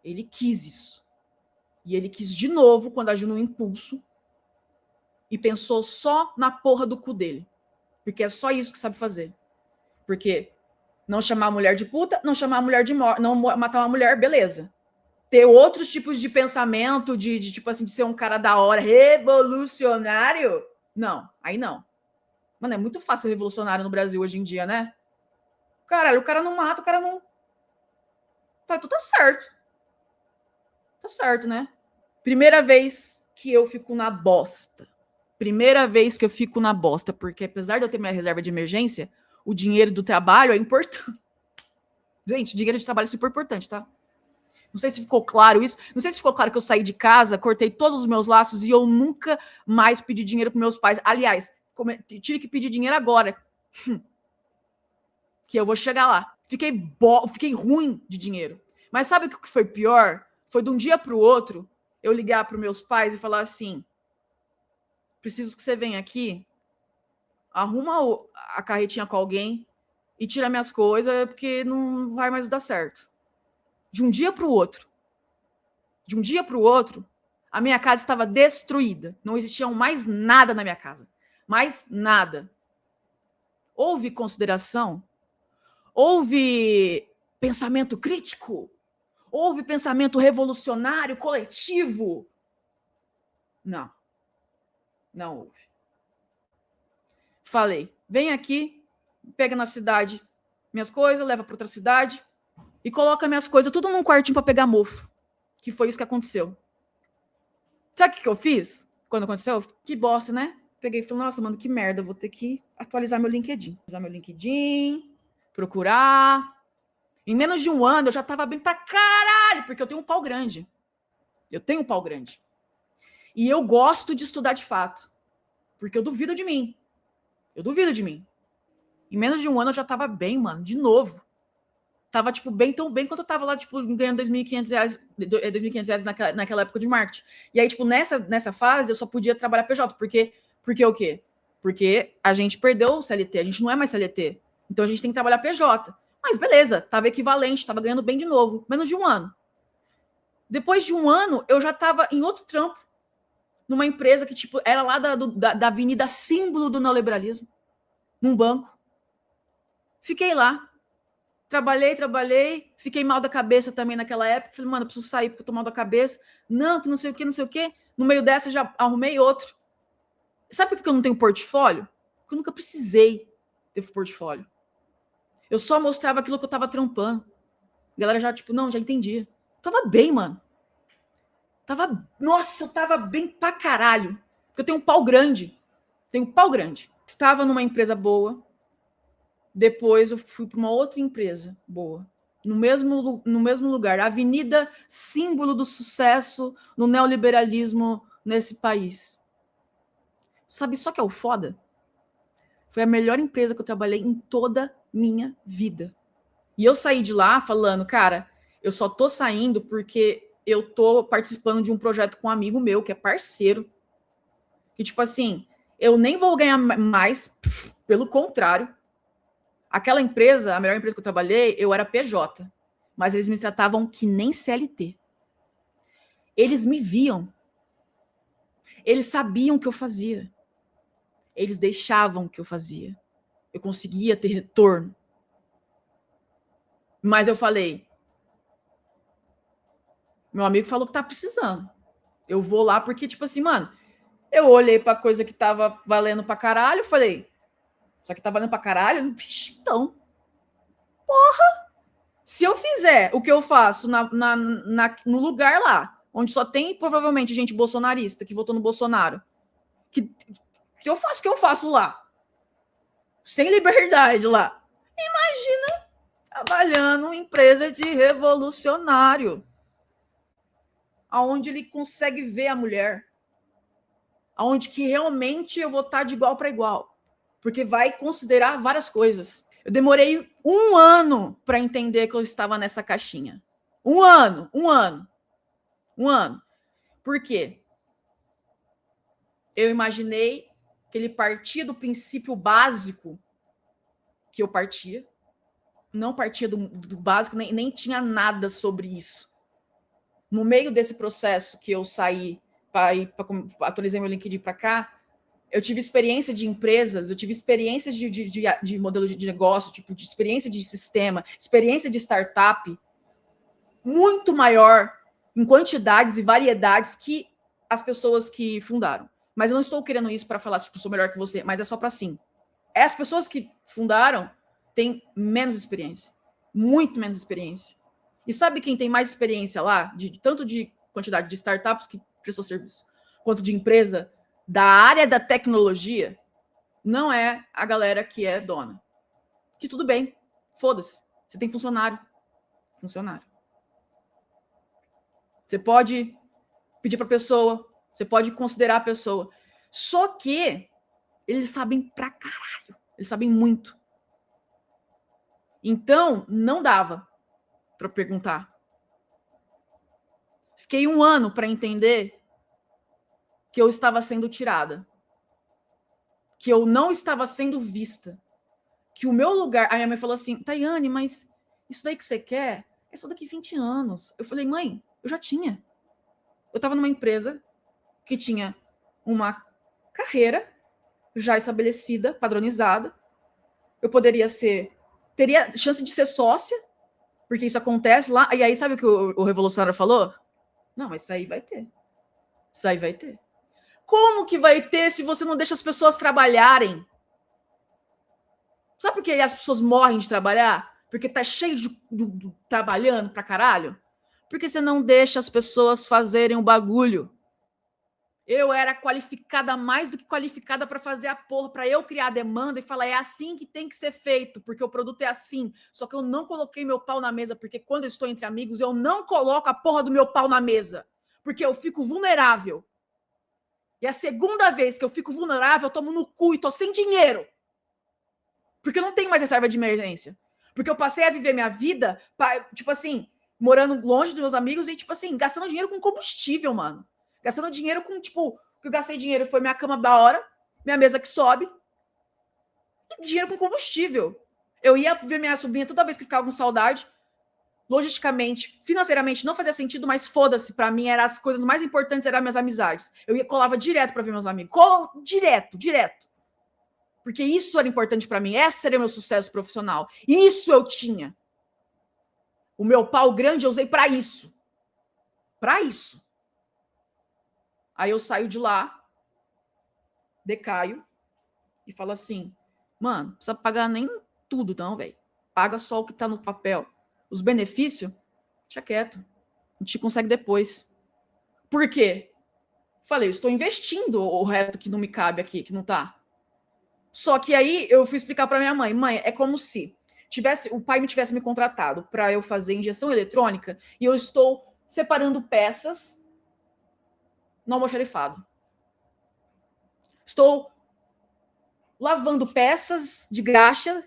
Ele quis isso. E ele quis de novo quando agiu no impulso e pensou só na porra do cu dele. Porque é só isso que sabe fazer. Porque não chamar a mulher de puta, não chamar a mulher de morte, não matar uma mulher, beleza. Ter outros tipos de pensamento, de tipo assim, de ser um cara da hora, revolucionário, não, aí não. Mano, é muito fácil ser revolucionário no Brasil hoje em dia, né? Caralho, o cara não mata, o cara não... Tá, tudo certo. Tá certo, né? Primeira vez que eu fico na bosta. Primeira vez que eu fico na bosta, porque apesar de eu ter minha reserva de emergência, o dinheiro do trabalho é importante. Gente, dinheiro de trabalho é super importante, tá? Não sei se ficou claro isso. Não sei se ficou claro que eu saí de casa, cortei todos os meus laços e eu nunca mais pedi dinheiro para meus pais. Aliás, tive que pedir dinheiro agora. Que eu vou chegar lá. Fiquei ruim de dinheiro. Mas sabe o que foi pior? Foi de um dia para o outro eu ligar para os meus pais e falar assim: preciso que você venha aqui, arruma a carretinha com alguém e tira minhas coisas, porque não vai mais dar certo. De um dia para o outro. De um dia para o outro, a minha casa estava destruída. Não existia mais nada na minha casa. Mais nada. Houve consideração? Houve pensamento crítico? Houve pensamento revolucionário, coletivo? Não. Não houve. Falei, vem aqui, pega na cidade minhas coisas, leva para outra cidade e coloca minhas coisas tudo num quartinho para pegar mofo. Que foi isso que aconteceu. Sabe o que eu fiz quando aconteceu? Que bosta, né? Peguei e falei, nossa, mano, que merda, vou ter que atualizar meu LinkedIn. Procurar. Em menos de um ano, eu já tava bem pra caralho, porque eu tenho um pau grande. E eu gosto de estudar de fato, porque eu duvido de mim. Em menos de um ano, eu já tava bem, mano, de novo. Tava, tipo, tão bem quanto eu tava lá, tipo, ganhando R$2.500 naquela época de marketing. E aí, tipo, nessa fase, eu só podia trabalhar PJ. Porque o quê? Porque a gente perdeu o CLT, a gente não é mais CLT. Então, a gente tem que trabalhar PJ. Mas, beleza, tava equivalente, tava ganhando bem de novo. Menos de um ano. Depois de um ano, eu já tava em outro trampo. Numa empresa que, tipo, era lá da avenida símbolo do neoliberalismo. Num banco. Fiquei lá. Trabalhei, fiquei mal da cabeça também naquela época. Falei, mano, eu preciso sair porque eu tô mal da cabeça. Não, que não sei o quê. No meio dessa, já arrumei outro. Sabe por que eu não tenho portfólio? Porque eu nunca precisei ter portfólio. Eu só mostrava aquilo que eu tava trampando. A galera já, tipo, não, já entendi. Tava bem, mano. Nossa, eu tava bem pra caralho. Porque eu tenho um pau grande. Estava numa empresa boa. Depois eu fui para uma outra empresa boa, no mesmo lugar, a avenida símbolo do sucesso no neoliberalismo nesse país. Sabe só que é o foda? Foi a melhor empresa que eu trabalhei em toda minha vida. E eu saí de lá falando, cara, eu só tô saindo porque eu tô participando de um projeto com um amigo meu, que é parceiro, que tipo assim, eu nem vou ganhar mais, pelo contrário. Aquela empresa, a melhor empresa que eu trabalhei, eu era PJ. Mas eles me tratavam que nem CLT. Eles me viam. Eles sabiam o que eu fazia. Eles deixavam o que eu fazia. Eu conseguia ter retorno. Mas eu falei, meu amigo falou que tá precisando. Eu vou lá porque, tipo assim, mano, eu olhei pra coisa que tava valendo pra caralho, falei, só que tá valendo pra caralho? Vixe, então. Porra! Se eu fizer o que eu faço no lugar lá, onde só tem provavelmente gente bolsonarista que votou no Bolsonaro, se eu faço o que eu faço lá, sem liberdade lá, imagina trabalhando em empresa de revolucionário, aonde ele consegue ver a mulher, aonde que realmente eu vou estar de igual para igual, porque vai considerar várias coisas. Eu demorei 1 ano para entender que eu estava nessa caixinha. 1 ano. Por quê? Eu imaginei que ele partia do princípio básico que eu partia. Não partia do básico, nem tinha nada sobre isso. No meio desse processo que eu saí atualizei meu LinkedIn para cá, eu tive experiência de empresas, eu tive experiência de modelo de negócio, tipo, de experiência de sistema, experiência de startup muito maior em quantidades e variedades que as pessoas que fundaram. Mas eu não estou querendo isso para falar, tipo, sou melhor que você, mas é só para sim. As pessoas que fundaram têm menos experiência, muito menos experiência. E sabe quem tem mais experiência lá, tanto de quantidade de startups que prestou serviço, quanto de empresa da área da tecnologia não é a galera que é dona. Que tudo bem, foda-se. Você tem funcionário. Você pode pedir para a pessoa, você pode considerar a pessoa. Só que eles sabem pra caralho. Eles sabem muito. Então, não dava para perguntar. Fiquei 1 ano para entender que eu estava sendo tirada. Que eu não estava sendo vista. Que o meu lugar... Aí a minha mãe falou assim, Tayane, mas isso daí que você quer é só daqui 20 anos. Eu falei, mãe, eu já tinha. Eu estava numa empresa que tinha uma carreira já estabelecida, padronizada. Eu teria chance de ser sócia, porque isso acontece lá. E aí, sabe o que o revolucionário falou? Não, mas isso aí vai ter. Isso aí vai ter. Como que vai ter se você não deixa as pessoas trabalharem? Sabe por que as pessoas morrem de trabalhar? Porque tá cheio de trabalhando pra caralho? Porque você não deixa as pessoas fazerem o bagulho. Eu era qualificada mais do que qualificada para fazer a porra, para eu criar a demanda e falar, é assim que tem que ser feito, porque o produto é assim. Só que eu não coloquei meu pau na mesa, porque quando eu estou entre amigos, eu não coloco a porra do meu pau na mesa, porque eu fico vulnerável. E a segunda vez que eu fico vulnerável, eu tomo no cu e tô sem dinheiro. Porque eu não tenho mais reserva de emergência. Porque eu passei a viver minha vida, tipo assim, morando longe dos meus amigos e, tipo assim, gastando dinheiro com combustível, mano. Gastando dinheiro com, tipo, o que eu gastei dinheiro foi minha cama da hora, minha mesa que sobe, e dinheiro com combustível. Eu ia ver minha sobrinha toda vez que ficava com saudade. Logisticamente, financeiramente, não fazia sentido, mas foda-se, pra mim, eram as coisas mais importantes, eram minhas amizades. Colava direto pra ver meus amigos. Direto. Porque isso era importante pra mim. Esse seria o meu sucesso profissional. Isso eu tinha. O meu pau grande eu usei pra isso. Pra isso. Aí eu saio de lá, decaio e falo assim, mano, não precisa pagar nem tudo não, velho. Paga só o que tá no papel. Os benefícios, deixa quieto. A gente consegue depois. Por quê? Falei, eu estou investindo o resto que não me cabe aqui, que não tá. Só que aí eu fui explicar para minha mãe, é como se o pai me tivesse me contratado para eu fazer injeção eletrônica e eu estou separando peças no almoxarifado. Estou lavando peças de graxa,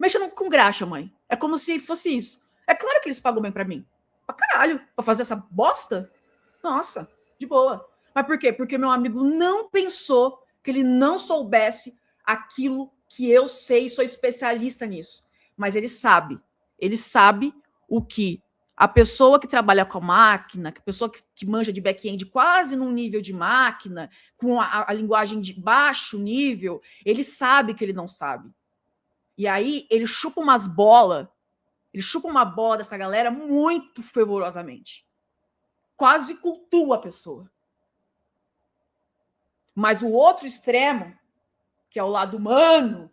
mexendo com graxa, mãe. É como se fosse isso. É claro que eles pagam bem pra mim. Pra caralho. Pra fazer essa bosta? Nossa, de boa. Mas por quê? Porque meu amigo não pensou que ele não soubesse aquilo que eu sei, sou especialista nisso. Mas ele sabe. Ele sabe o que a pessoa que trabalha com a máquina, a pessoa que manja de back-end quase num nível de máquina, com a linguagem de baixo nível, ele sabe que ele não sabe. E aí ele chupa uma bola dessa galera muito fervorosamente. Quase cultua a pessoa. Mas o outro extremo, que é o lado humano,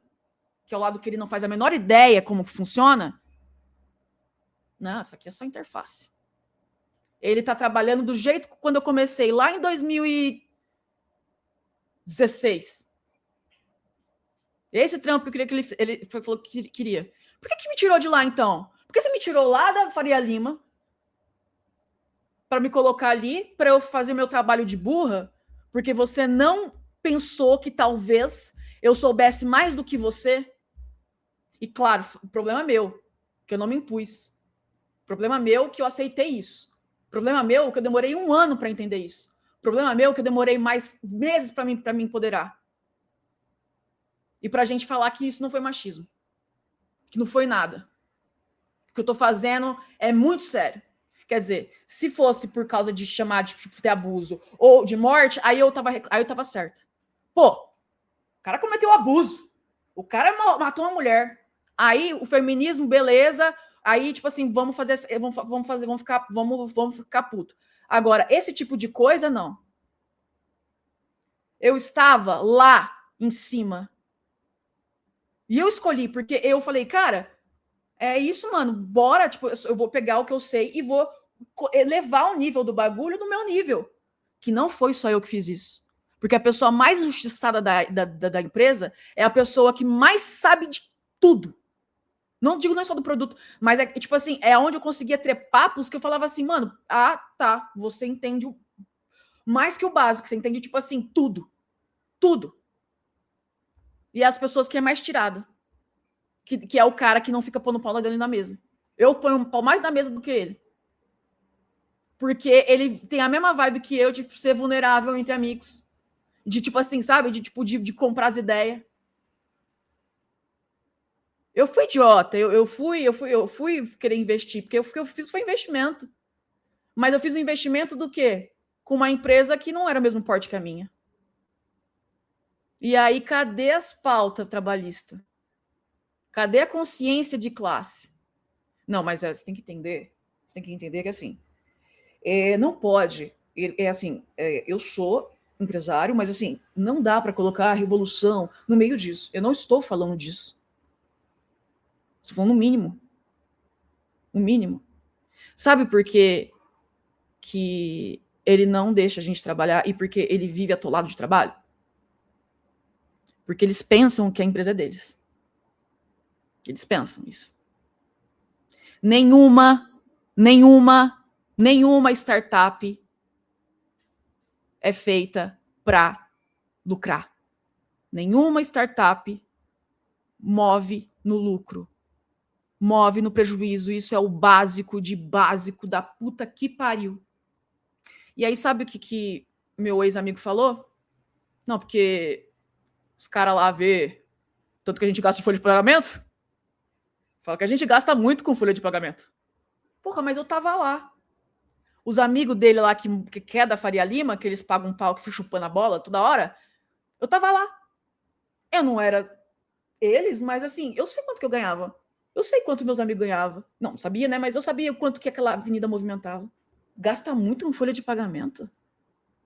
que é o lado que ele não faz a menor ideia como funciona, não, isso aqui é só interface. Ele está trabalhando do jeito que quando eu comecei, lá em 2016. Esse trampo que eu queria que ele falou que queria. Por que me tirou de lá, então? Por que você me tirou lá da Faria Lima para me colocar ali, para eu fazer meu trabalho de burra? Porque você não pensou que talvez eu soubesse mais do que você? E claro, o problema é meu, que eu não me impus. Problema meu que eu aceitei isso. Problema meu que eu demorei 1 ano para entender isso. Problema meu que eu demorei mais meses para me empoderar. E para a gente falar que isso não foi machismo. Que não foi nada. O que eu estou fazendo é muito sério. Quer dizer, se fosse por causa de chamar de ter abuso ou de morte, aí eu tava certa. Pô, o cara cometeu abuso. O cara matou uma mulher. Aí o feminismo, beleza. Aí, tipo assim, vamos ficar puto. Agora, esse tipo de coisa, não. Eu estava lá em cima. E eu escolhi, porque eu falei, cara, é isso, mano, bora, tipo, eu vou pegar o que eu sei e vou levar o nível do bagulho no meu nível. Que não foi só eu que fiz isso. Porque a pessoa mais injustiçada da empresa é a pessoa que mais sabe de tudo. Não digo não é só do produto, mas é tipo assim, é onde eu conseguia ter papos que eu falava assim, mano, tá, você entende mais que o básico, você entende tipo assim, tudo. Tudo. E as pessoas que é mais tirada. Que é o cara que não fica pondo pau dele na mesa. Eu ponho um pau mais na mesa do que ele. Porque ele tem a mesma vibe que eu, de ser vulnerável entre amigos. De tipo assim, sabe? De comprar as ideias. Eu fui idiota, eu fui querer investir, porque o que eu fiz foi investimento. Mas eu fiz um investimento do quê? Com uma empresa que não era o mesmo porte que a minha. E aí, cadê as pautas trabalhistas? Cadê a consciência de classe? Não, mas você tem que entender que assim, não pode, assim, eu sou empresário, mas assim, não dá para colocar a revolução no meio disso. Eu não estou falando disso. Estou falando no mínimo. O mínimo. Sabe por quê que ele não deixa a gente trabalhar e porque ele vive atolado de trabalho? Porque eles pensam que a empresa é deles. Eles pensam isso. Nenhuma startup é feita para lucrar. Nenhuma startup move no lucro. Move no prejuízo. Isso é o básico de básico da puta que pariu. E aí, sabe o que meu ex-amigo falou? Não, porque os caras lá vê tanto que a gente gasta de folha de pagamento. Fala que a gente gasta muito com folha de pagamento. Porra, mas eu tava lá. Os amigos dele lá que é da Faria Lima, que eles pagam um pau que fica chupando a bola toda hora, eu tava lá. Eu não era eles, mas assim, eu sei quanto que eu ganhava. Eu sei quanto meus amigos ganhavam. Não sabia, né? Mas eu sabia quanto que aquela avenida movimentava. Gasta muito em folha de pagamento.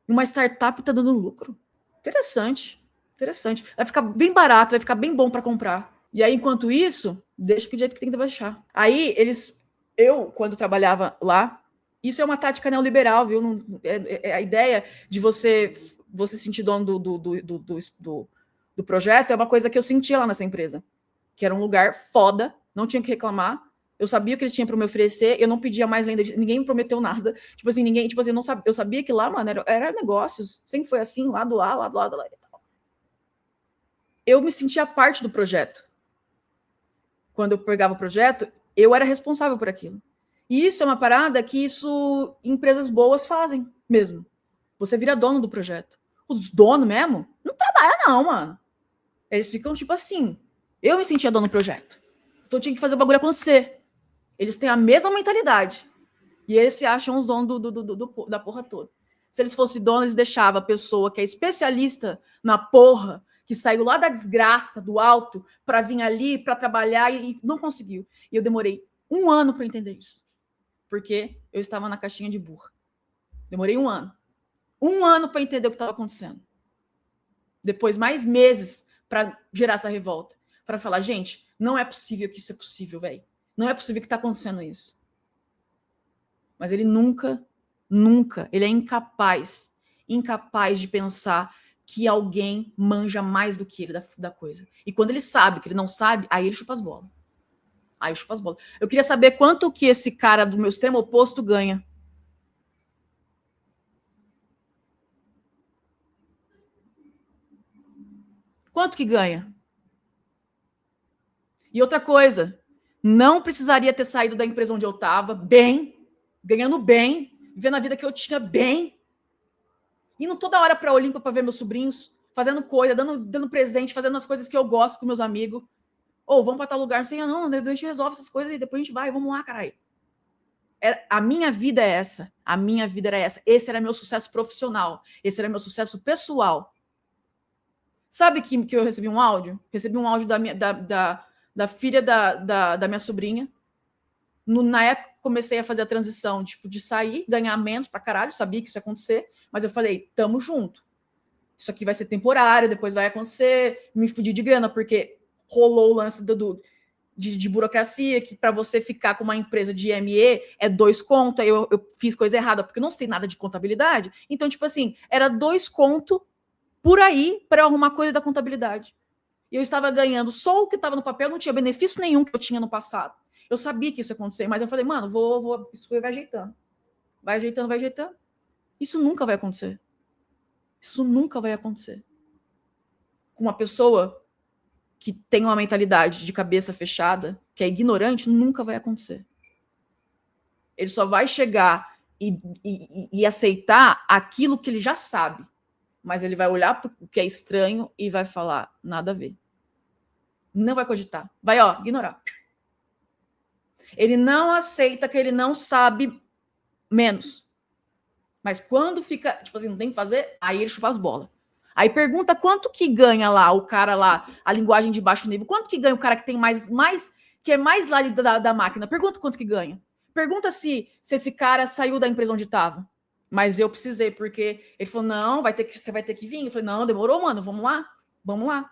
Uma startup tá dando lucro. Interessante. Vai ficar bem barato, vai ficar bem bom para comprar. E aí, enquanto isso, deixa que o jeito que tem que baixar. Aí, eu, quando trabalhava lá, isso é uma tática neoliberal, viu? Não, é a ideia de você sentir dono do projeto é uma coisa que eu sentia lá nessa empresa. Que era um lugar foda, não tinha que reclamar. Eu sabia o que eles tinham para me oferecer, eu não pedia mais lenda, ninguém me prometeu nada. Tipo assim, ninguém, tipo assim, não sabia, eu sabia que lá, mano, era negócios. Sempre foi assim, lá do lado. Eu me sentia parte do projeto. Quando eu pegava o projeto, eu era responsável por aquilo. E isso é uma parada que empresas boas fazem mesmo. Você vira dono do projeto. Os donos mesmo não trabalham não, mano. Eles ficam tipo assim. Eu me sentia dono do projeto. Então eu tinha que fazer o bagulho acontecer. Eles têm a mesma mentalidade. E eles se acham os donos da porra toda. Se eles fossem donos, eles deixavam a pessoa que é especialista na porra, que saiu lá da desgraça, do alto, para vir ali, para trabalhar e não conseguiu. E eu demorei 1 ano para entender isso. Porque eu estava na caixinha de burra. Demorei 1 ano. 1 ano para entender o que estava acontecendo. Depois, mais meses para gerar essa revolta. Para falar, gente, não é possível que isso é possível, velho. Não é possível que está acontecendo isso. Mas ele nunca, ele é incapaz de pensar que alguém manja mais do que ele da coisa. E quando ele sabe que ele não sabe, aí ele chupa as bolas. Eu queria saber quanto que esse cara do meu extremo oposto ganha. Quanto que ganha? E outra coisa, não precisaria ter saído da empresa onde eu estava, bem, ganhando bem, vivendo a vida que eu tinha bem, indo toda hora para a Olímpia para ver meus sobrinhos, fazendo coisa, dando presente, fazendo as coisas que eu gosto com meus amigos. Ou vamos para tal lugar, não sei, não, a gente resolve essas coisas e depois a gente vai, vamos lá, caralho. A minha vida é essa. A minha vida era essa. Esse era meu sucesso profissional. Esse era meu sucesso pessoal. Sabe que eu recebi um áudio? Recebi um áudio da filha da minha sobrinha. Na época, comecei a fazer a transição, tipo, de sair, ganhar menos pra caralho, sabia que isso ia acontecer, mas eu falei, tamo junto. Isso aqui vai ser temporário, depois vai acontecer, me fudi de grana, porque rolou o lance de burocracia, que para você ficar com uma empresa de ME é 2 conto, aí eu fiz coisa errada, porque eu não sei nada de contabilidade. Então, tipo assim, era 2 conto por aí para eu arrumar coisa da contabilidade. E eu estava ganhando só o que estava no papel, não tinha benefício nenhum que eu tinha no passado. Eu sabia que isso ia acontecer, mas eu falei, mano, isso vai ajeitando. Vai ajeitando, vai ajeitando. Isso nunca vai acontecer. Isso nunca vai acontecer. Com uma pessoa que tem uma mentalidade de cabeça fechada, que é ignorante, nunca vai acontecer. Ele só vai chegar e aceitar aquilo que ele já sabe. Mas ele vai olhar para o que é estranho e vai falar, nada a ver. Não vai cogitar. Vai, ignorar. Ele não aceita que ele não sabe menos. Mas quando fica, tipo assim, não tem que fazer, aí ele chupa as bolas. Aí pergunta quanto que ganha lá o cara lá, a linguagem de baixo nível. Quanto que ganha o cara que tem mais que é mais lá da máquina? Pergunta quanto que ganha. Pergunta se esse cara saiu da empresa onde estava. Mas eu precisei, porque ele falou, não, você vai ter que vir. Eu falei, não, demorou, mano, vamos lá.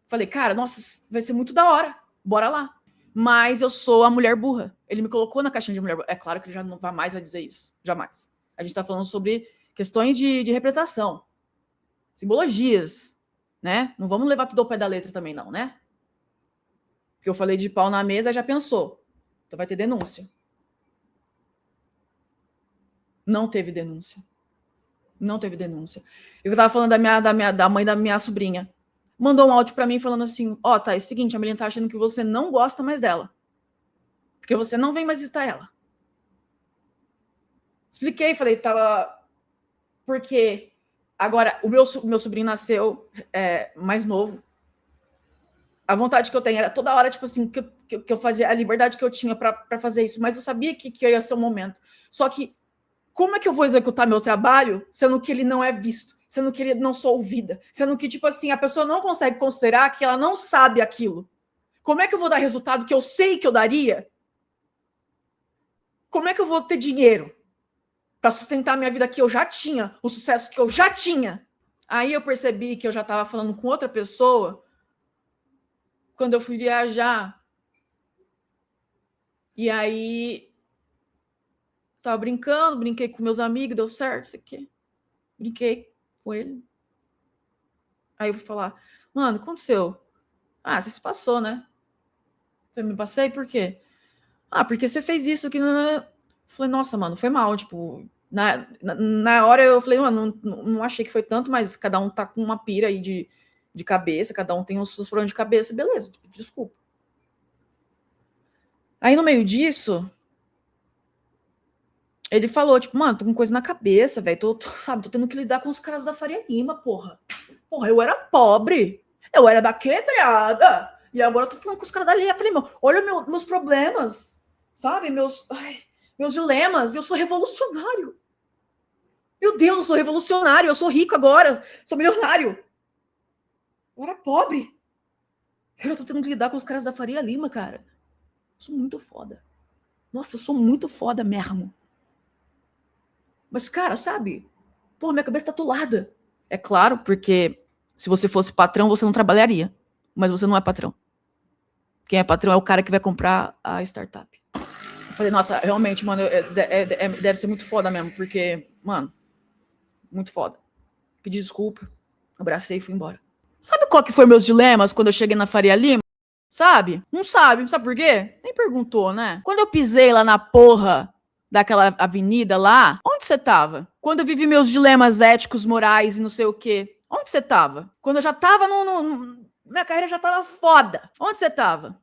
Falei, cara, nossa, vai ser muito da hora, bora lá. Mas eu sou a mulher burra. Ele me colocou na caixinha de mulher burra. É claro que ele já não vai mais dizer isso, jamais. A gente tá falando sobre questões de representação, simbologias, né? Não vamos levar tudo ao pé da letra também, não, né? Porque eu falei de pau na mesa, já pensou. Então vai ter denúncia. Não teve denúncia. Não teve denúncia. Eu tava falando da mãe da minha sobrinha. Mandou um áudio pra mim falando assim, tá, é o seguinte, a Melina tá achando que você não gosta mais dela. Porque você não vem mais visitar ela. Expliquei, falei, tava... Porque agora, o meu sobrinho nasceu mais novo. A vontade que eu tenho era toda hora, tipo assim, que eu fazia, a liberdade que eu tinha pra fazer isso. Mas eu sabia que ia ser um momento. Só que, como é que eu vou executar meu trabalho sendo que ele não é visto? Sendo que ele não sou ouvida? Sendo que, tipo assim, a pessoa não consegue considerar que ela não sabe aquilo. Como é que eu vou dar resultado que eu sei que eu daria? Como é que eu vou ter dinheiro para sustentar a minha vida que eu já tinha, o sucesso que eu já tinha? Aí eu percebi que eu já estava falando com outra pessoa quando eu fui viajar. E aí tava brincando, brinquei com meus amigos, deu certo isso aqui. Brinquei com ele. Aí eu fui falar, mano, o que aconteceu? Você se passou, né? Eu me passei por quê? Porque você fez isso aqui. Falei, nossa, mano, foi mal. Tipo, na hora eu falei, mano, não achei que foi tanto, mas cada um tá com uma pira aí de cabeça, cada um tem os seus problemas de cabeça, beleza, desculpa. Aí no meio disso, ele falou, tipo, mano, tô com coisa na cabeça, velho, tô tendo que lidar com os caras da Faria Lima, porra. Porra, eu era pobre, eu era da quebrada, e agora eu tô falando com os caras dali. Eu falei, olha meus problemas, sabe, meus dilemas, eu sou revolucionário. Meu Deus, eu sou revolucionário, eu sou rico agora, sou milionário. Eu era pobre. Eu tô tendo que lidar com os caras da Faria Lima, cara. Eu sou muito foda. Nossa, eu sou muito foda mesmo. Mas, cara, sabe? Pô, minha cabeça tá atolada. É claro, porque se você fosse patrão, você não trabalharia. Mas você não é patrão. Quem é patrão é o cara que vai comprar a startup. Eu falei, nossa, realmente, mano, deve ser muito foda mesmo, porque, mano, muito foda. Pedi desculpa, abracei e fui embora. Sabe qual que foi meus dilemas quando eu cheguei na Faria Lima? Sabe? Não sabe. Sabe por quê? Nem perguntou, né? Quando eu pisei lá na porra daquela avenida lá, onde você tava? Quando eu vivi meus dilemas éticos, morais e não sei o quê, onde você tava? Quando eu já tava minha carreira já tava foda. Onde você tava?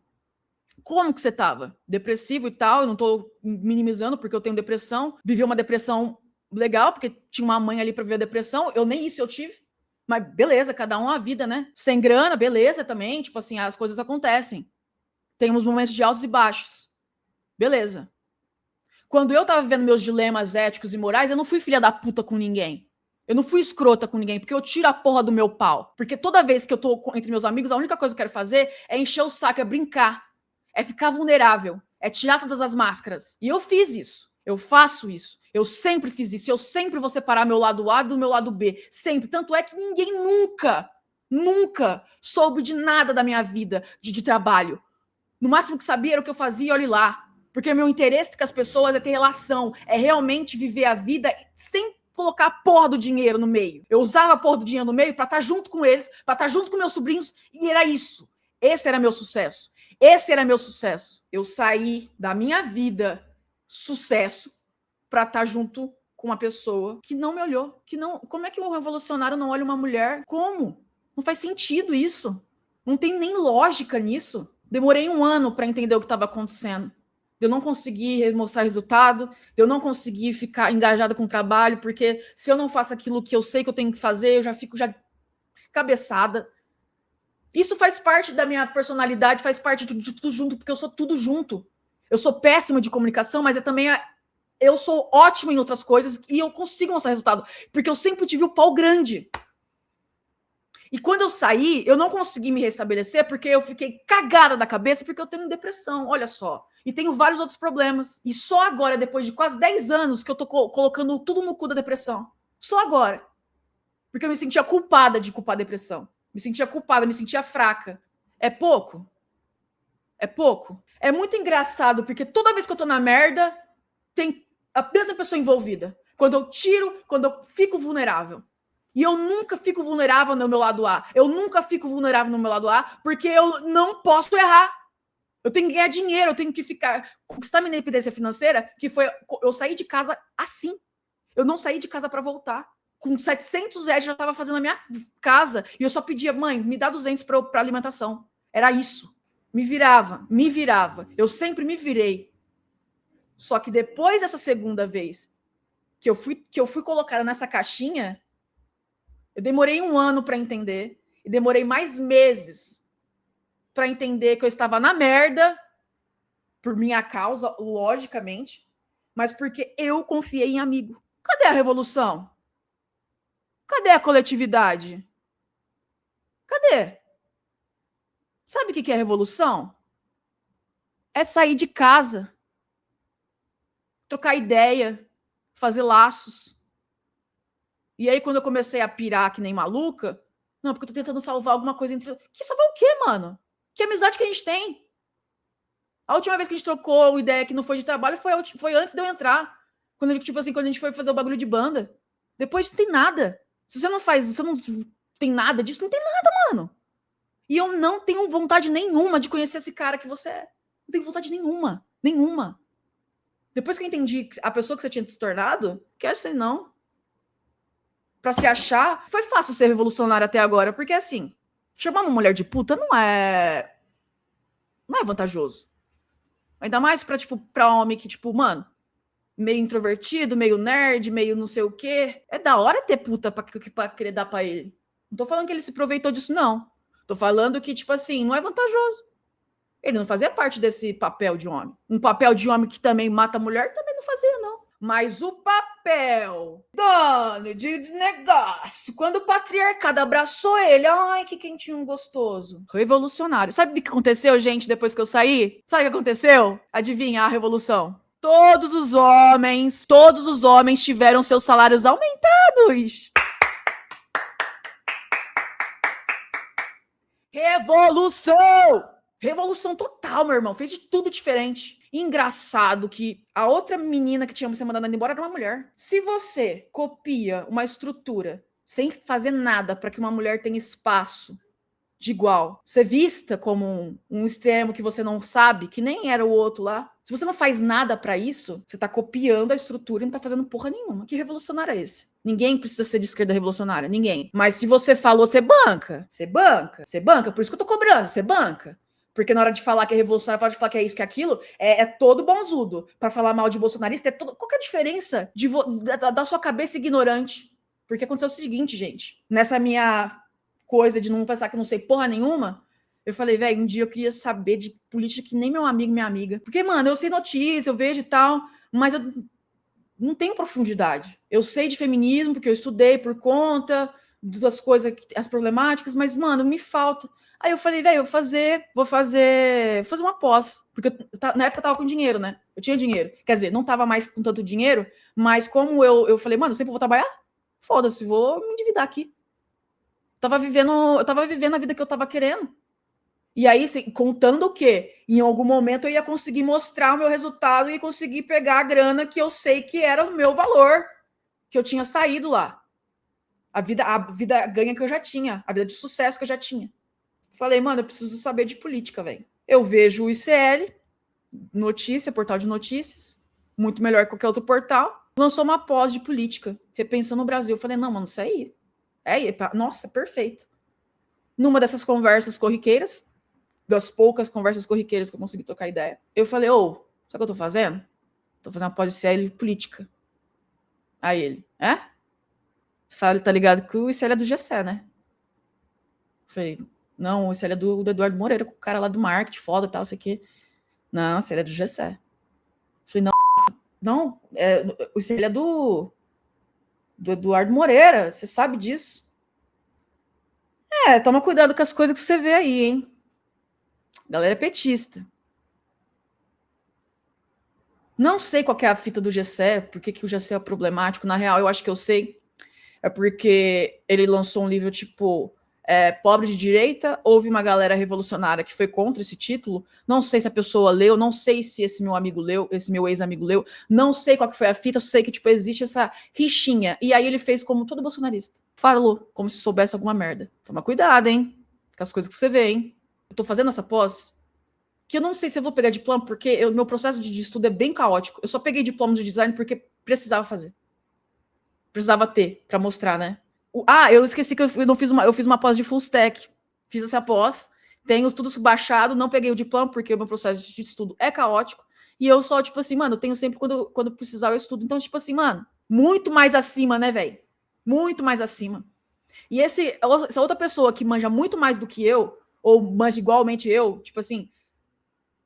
Como que você tava? Depressivo e tal, eu não tô minimizando porque eu tenho depressão. Vivi uma depressão legal, porque tinha uma mãe ali pra viver a depressão. Eu nem isso eu tive. Mas beleza, cada um a vida, né? Sem grana, beleza também. Tipo assim, as coisas acontecem. Tem uns momentos de altos e baixos. Beleza. Quando eu tava vivendo meus dilemas éticos e morais, eu não fui filha da puta com ninguém. Eu não fui escrota com ninguém, porque eu tiro a porra do meu pau. Porque toda vez que eu tô entre meus amigos, a única coisa que eu quero fazer é encher o saco, é brincar. É ficar vulnerável. É tirar todas as máscaras. E eu fiz isso. Eu faço isso. Eu sempre fiz isso. Eu sempre vou separar meu lado A do meu lado B. Sempre. Tanto é que ninguém nunca soube de nada da minha vida de trabalho. No máximo que sabia era o que eu fazia, olhe lá. Porque meu interesse com as pessoas é ter relação. É realmente viver a vida sem colocar a porra do dinheiro no meio. Eu usava a porra do dinheiro no meio para estar junto com eles, para estar junto com meus sobrinhos, e era isso. Esse era meu sucesso. Esse era meu sucesso. Eu saí da minha vida sucesso para estar junto com uma pessoa que não me olhou, que não. Como é que um revolucionário não olha uma mulher? Como? Não faz sentido isso. Não tem nem lógica nisso. Demorei 1 ano para entender o que estava acontecendo. Eu não consegui mostrar resultado, eu não consegui ficar engajada com o trabalho, porque se eu não faço aquilo que eu sei que eu tenho que fazer, eu já fico descabeçada. Isso faz parte da minha personalidade, faz parte de tudo junto, porque eu sou tudo junto. Eu sou péssima de comunicação, mas eu sou ótima em outras coisas e eu consigo mostrar resultado, porque eu sempre tive o pau grande. E quando eu saí, eu não consegui me restabelecer porque eu fiquei cagada da cabeça porque eu tenho depressão, olha só. E tenho vários outros problemas. E só agora, depois de quase 10 anos, que eu tô colocando tudo no cu da depressão. Só agora. Porque eu me sentia culpada de culpar a depressão. Me sentia culpada, me sentia fraca. É pouco? É pouco? É muito engraçado, porque toda vez que eu tô na merda, tem a mesma pessoa envolvida. Quando eu tiro, quando eu fico vulnerável. E eu nunca fico vulnerável no meu lado A. Eu nunca fico vulnerável no meu lado A, porque eu não posso errar. Eu tenho que ganhar dinheiro, eu tenho que conquistar minha independência financeira, que foi eu saí de casa assim. Eu não saí de casa para voltar. Com 700 reais já estava fazendo a minha casa e eu só pedia, mãe, me dá 200 para alimentação. Era isso. Me virava. Eu sempre me virei. Só que depois dessa segunda vez que eu fui colocada nessa caixinha, eu demorei 1 ano para entender e demorei mais meses para entender que eu estava na merda por minha causa, logicamente, mas porque eu confiei em amigo. Cadê a revolução? Cadê a coletividade? Cadê? Sabe o que é revolução? É sair de casa, trocar ideia, fazer laços. E aí, quando eu comecei a pirar que nem maluca, não, porque eu tô tentando salvar alguma coisa entre. Que salvar o quê, mano? Que amizade que a gente tem? A última vez que a gente trocou ideia que não foi de trabalho foi antes de eu entrar. Quando a gente foi fazer o bagulho de banda. Depois não tem nada. Se você não tem nada disso, não tem nada, mano. E eu não tenho vontade nenhuma de conhecer esse cara que você é. Não tenho vontade nenhuma. Nenhuma. Depois que eu entendi a pessoa que você tinha se tornado, quero ser não. Pra se achar, foi fácil ser revolucionário até agora, porque assim, chamar uma mulher de puta não é vantajoso. Ainda mais pra homem que, mano, meio introvertido, meio nerd, meio não sei o quê. É da hora ter puta pra querer dar pra ele. Não tô falando que ele se aproveitou disso, não. Tô falando que, não é vantajoso. Ele não fazia parte desse papel de homem. Um papel de homem que também mata a mulher, também não fazia, não. Mas o papel dono de negócio, quando o patriarcado abraçou ele, ai, que quentinho gostoso. Revolucionário. Sabe o que aconteceu, gente, depois que eu saí? Sabe o que aconteceu? Adivinha a revolução. Todos os homens tiveram seus salários aumentados. Revolução! Revolução total, meu irmão. Fez de tudo diferente. Engraçado que a outra menina que tinha me mandado embora era uma mulher. Se você copia uma estrutura sem fazer nada para que uma mulher tenha espaço de igual, ser vista como um extremo que você não sabe, que nem era o outro lá. Se você não faz nada para isso, você tá copiando a estrutura e não tá fazendo porra nenhuma. Que revolucionário é esse? Ninguém precisa ser de esquerda revolucionária, ninguém. Mas se você falou, você banca. Você banca. Você banca. Por isso que eu tô cobrando, você banca. Porque na hora de falar que é revolucionário, na hora de falar que é isso, que é aquilo, é todo bonzudo. Para falar mal de bolsonarista, é todo. Qual que é a diferença da sua cabeça ignorante? Porque aconteceu o seguinte, gente. Nessa minha coisa de não pensar que eu não sei porra nenhuma, eu falei, velho, um dia eu queria saber de política que nem meu amigo, minha amiga. Porque, mano, eu sei notícia, eu vejo e tal, mas eu não tenho profundidade. Eu sei de feminismo, porque eu estudei por conta das coisas, as problemáticas, mas, mano, me falta. Aí eu falei, velho, vou fazer uma pós. Porque na época eu tava com dinheiro, né? Eu tinha dinheiro. Quer dizer, não tava mais com tanto dinheiro, mas como eu falei, mano, eu sempre vou trabalhar? Foda-se, vou me endividar aqui. Eu tava vivendo a vida que eu tava querendo. E aí, assim, contando o quê? Em algum momento eu ia conseguir mostrar o meu resultado e conseguir pegar a grana que eu sei que era o meu valor. que eu tinha saído lá. A vida ganha que eu já tinha, a vida de sucesso que eu já tinha. Falei, mano, eu preciso saber de política, velho. Eu vejo o ICL, notícia, portal de notícias, muito melhor que qualquer outro portal, lançou uma pós de política, repensando o Brasil. Eu falei, não, mano, isso aí, nossa, perfeito. Numa dessas conversas corriqueiras, das poucas conversas corriqueiras que eu consegui trocar ideia, eu falei, sabe o que eu tô fazendo? Tô fazendo uma pós de ICL política. Aí ele, Sabe, tá ligado que o ICL é do GC, né? Eu falei, não, o ICL é do Eduardo Moreira, com o cara lá do marketing, foda e tal, sei o quê. Não, o ICL é do GC. Eu falei, não, o ICL é do Eduardo Moreira, você sabe disso. Toma cuidado com as coisas que você vê aí, hein? Galera é petista. Não sei qual que é a fita do GC, por que o GC é problemático. Na real, eu acho que eu sei. É porque ele lançou um livro tipo Pobre de Direita. Houve uma galera revolucionária que foi contra esse título. Não sei se a pessoa leu, não sei se esse meu amigo leu, esse meu ex-amigo leu. Não sei qual que foi a fita, só sei que tipo, existe essa rixinha. E aí ele fez como todo bolsonarista. Falou, como se soubesse alguma merda. Toma cuidado, hein? Com as coisas que você vê, hein? Eu tô fazendo essa pós que eu não sei se eu vou pegar diploma, porque meu processo de estudo é bem caótico. Eu só peguei diploma de design porque precisava fazer. Precisava ter, para mostrar, né? Eu esqueci que eu fiz uma pós de full stack. Fiz essa pós, tenho tudo baixado, não peguei o diploma, porque o meu processo de estudo é caótico. E eu só, tipo assim, mano, eu tenho sempre quando precisar eu estudo. Então, tipo assim, mano, muito mais acima, né, velho? Muito mais acima. E essa outra pessoa que manja muito mais do que eu, ou manja igualmente eu, tipo assim,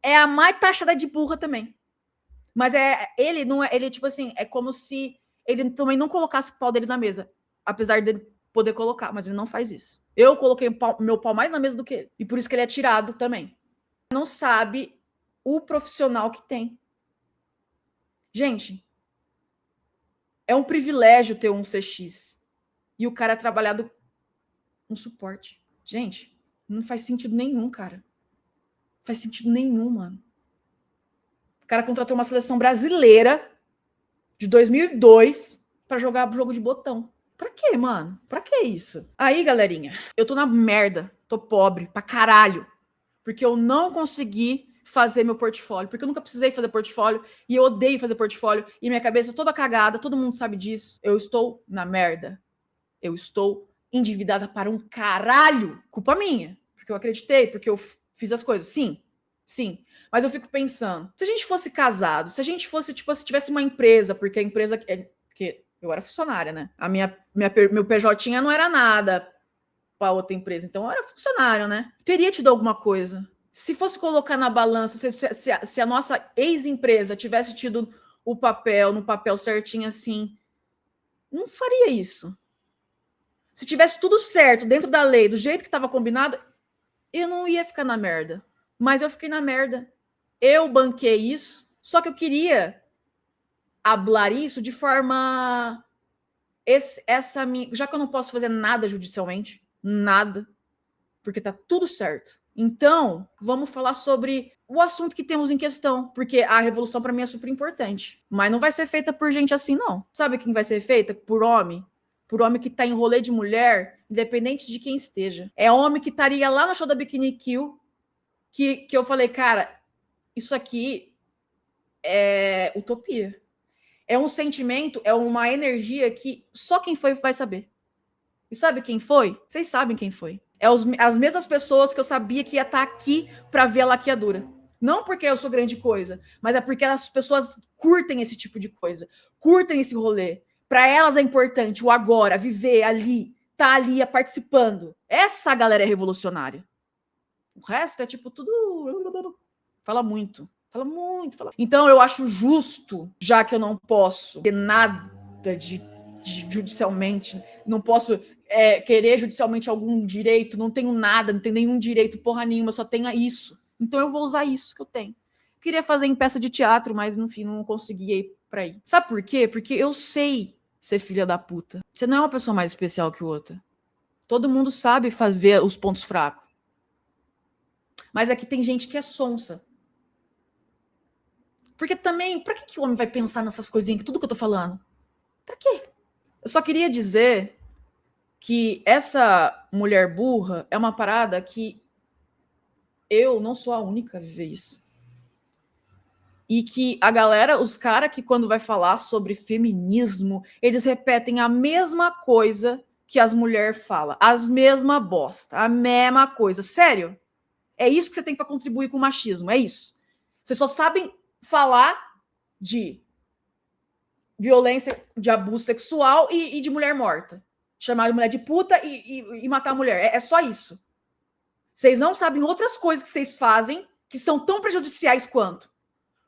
é a mais taxada de burra também. Mas ele não é, ele tipo assim, é como se ele também não colocasse o pau dele na mesa, apesar dele poder colocar, mas ele não faz isso. Eu coloquei meu pau mais na mesa do que ele, e por isso que ele é tirado também. Não sabe o profissional que tem. Gente, é um privilégio ter um CX e o cara é trabalhado com suporte. Gente, não faz sentido nenhum, cara. Não faz sentido nenhum, mano. O cara contratou uma seleção brasileira de 2002 para jogar jogo de botão. Pra quê, mano? Pra que isso? Aí, galerinha, eu tô na merda. Tô pobre pra caralho. Porque eu não consegui fazer meu portfólio. Porque eu nunca precisei fazer portfólio. E eu odeio fazer portfólio. E minha cabeça toda cagada. Todo mundo sabe disso. Eu estou na merda. Eu estou endividada para um caralho. Culpa minha. Porque eu acreditei. Porque eu fiz as coisas. Sim. Sim. Mas eu fico pensando. Se a gente fosse casado. Se a gente fosse, tipo, se tivesse uma empresa. Porque a empresa... Porque eu era funcionária, né? Meu PJ não era nada para outra empresa. Então eu era funcionário, né? Teria tido alguma coisa. Se fosse colocar na balança, se a nossa ex-empresa tivesse tido no papel certinho assim, não faria isso. Se tivesse tudo certo, dentro da lei, do jeito que estava combinado, eu não ia ficar na merda. Mas eu fiquei na merda. Eu banquei isso, só que eu queria hablar isso de forma... já que eu não posso fazer nada judicialmente, nada, porque tá tudo certo. Então, vamos falar sobre o assunto que temos em questão, porque a revolução para mim é super importante, mas não vai ser feita por gente assim, não. Sabe quem vai ser feita? Por homem que tá em rolê de mulher, independente de quem esteja. É homem que estaria lá no show da Bikini Kill, que eu falei, cara, isso aqui é utopia. É um sentimento, é uma energia que só quem foi vai saber. E sabe quem foi? Vocês sabem quem foi. As mesmas pessoas que eu sabia que ia estar aqui para ver a laqueadura. Não porque eu sou grande coisa, mas é porque as pessoas curtem esse tipo de coisa. Curtem esse rolê. Para elas é importante o agora, viver ali, tá ali participando. Essa galera é revolucionária. O resto é tipo tudo... Fala muito. Fala muito. Então eu acho justo, já que eu não posso ter nada de judicialmente, não posso querer judicialmente algum direito, não tenho nada, não tenho nenhum direito, porra nenhuma, só tenho isso. Então eu vou usar isso que eu tenho. Queria fazer em peça de teatro, mas enfim, não consegui ir pra ir. Sabe por quê? Porque eu sei ser filha da puta. Você não é uma pessoa mais especial que outra. Todo mundo sabe ver os pontos fracos. Mas é que tem gente que é sonsa. Porque também, pra que o homem vai pensar nessas coisinhas, tudo que eu tô falando? Pra quê? Eu só queria dizer que essa mulher burra é uma parada que eu não sou a única a viver isso. E que a galera, os caras que quando vai falar sobre feminismo, eles repetem a mesma coisa que as mulheres falam. As mesma bosta, a mesma coisa. Sério? É isso que você tem para contribuir com o machismo, é isso. Vocês só sabem falar de violência, de abuso sexual e de mulher morta. Chamar a mulher de puta e matar a mulher. É só isso. Vocês não sabem outras coisas que vocês fazem que são tão prejudiciais quanto.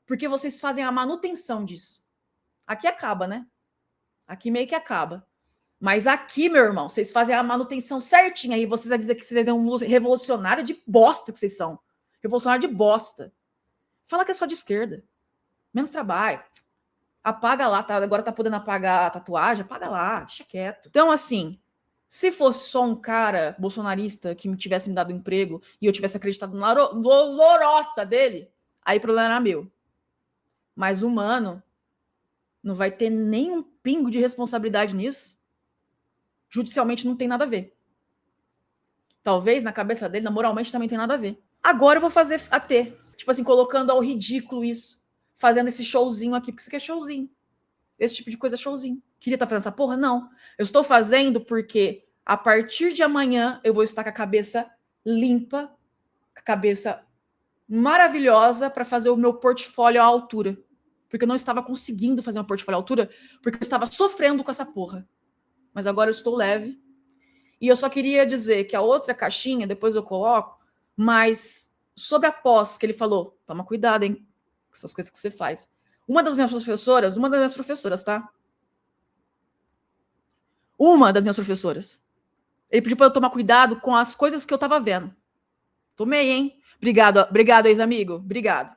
Porque vocês fazem a manutenção disso. Aqui acaba, né? Aqui meio que acaba. Mas aqui, meu irmão, vocês fazem a manutenção certinha. Aí vocês vão dizer que vocês são um revolucionário de bosta que vocês são. Revolucionário de bosta. Fala que é só de esquerda. Menos trabalho. Apaga lá, tá? Agora tá podendo apagar a tatuagem, apaga lá, deixa quieto. Então, assim, se fosse só um cara bolsonarista que me tivesse me dado um emprego e eu tivesse acreditado na lorota dele, aí o problema era meu. Mas o humano não vai ter nem um pingo de responsabilidade nisso. Judicialmente não tem nada a ver. Talvez na cabeça dele, moralmente também tem nada a ver. Agora eu vou fazer a ter. Tipo assim, colocando ao ridículo isso. Fazendo esse showzinho aqui, porque isso aqui é showzinho. Esse tipo de coisa é showzinho. Queria estar fazendo essa porra? Não. Eu estou fazendo porque a partir de amanhã eu vou estar com a cabeça limpa, com a cabeça maravilhosa para fazer o meu portfólio à altura. Porque eu não estava conseguindo fazer um portfólio à altura, porque eu estava sofrendo com essa porra. Mas agora eu estou leve. E eu só queria dizer que a outra caixinha, depois eu coloco, mas sobre a pós que ele falou, toma cuidado, hein, com essas coisas que você faz. Uma das minhas professoras, tá? Uma das minhas professoras. Ele pediu para eu tomar cuidado com as coisas que eu tava vendo. Tomei, hein? Obrigado, ex-amigo. Obrigado.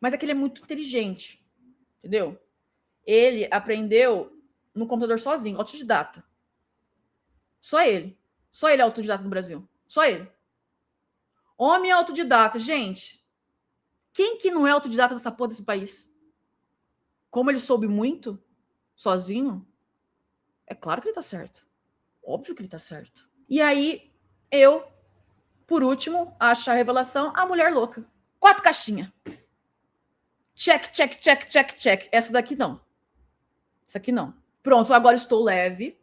Mas é que ele é muito inteligente, entendeu? Ele aprendeu no computador sozinho, autodidata. Só ele. Só ele é autodidata no Brasil. Só ele. Homem autodidata. Gente, quem que não é autodidata dessa porra desse país? Como ele soube muito, sozinho, é claro que ele tá certo. Óbvio que ele tá certo. E aí, eu, por último, acho a revelação, a mulher louca. 4 caixinhas. Check, check, check, check, check. Essa daqui não. Essa aqui não. Pronto, agora estou leve.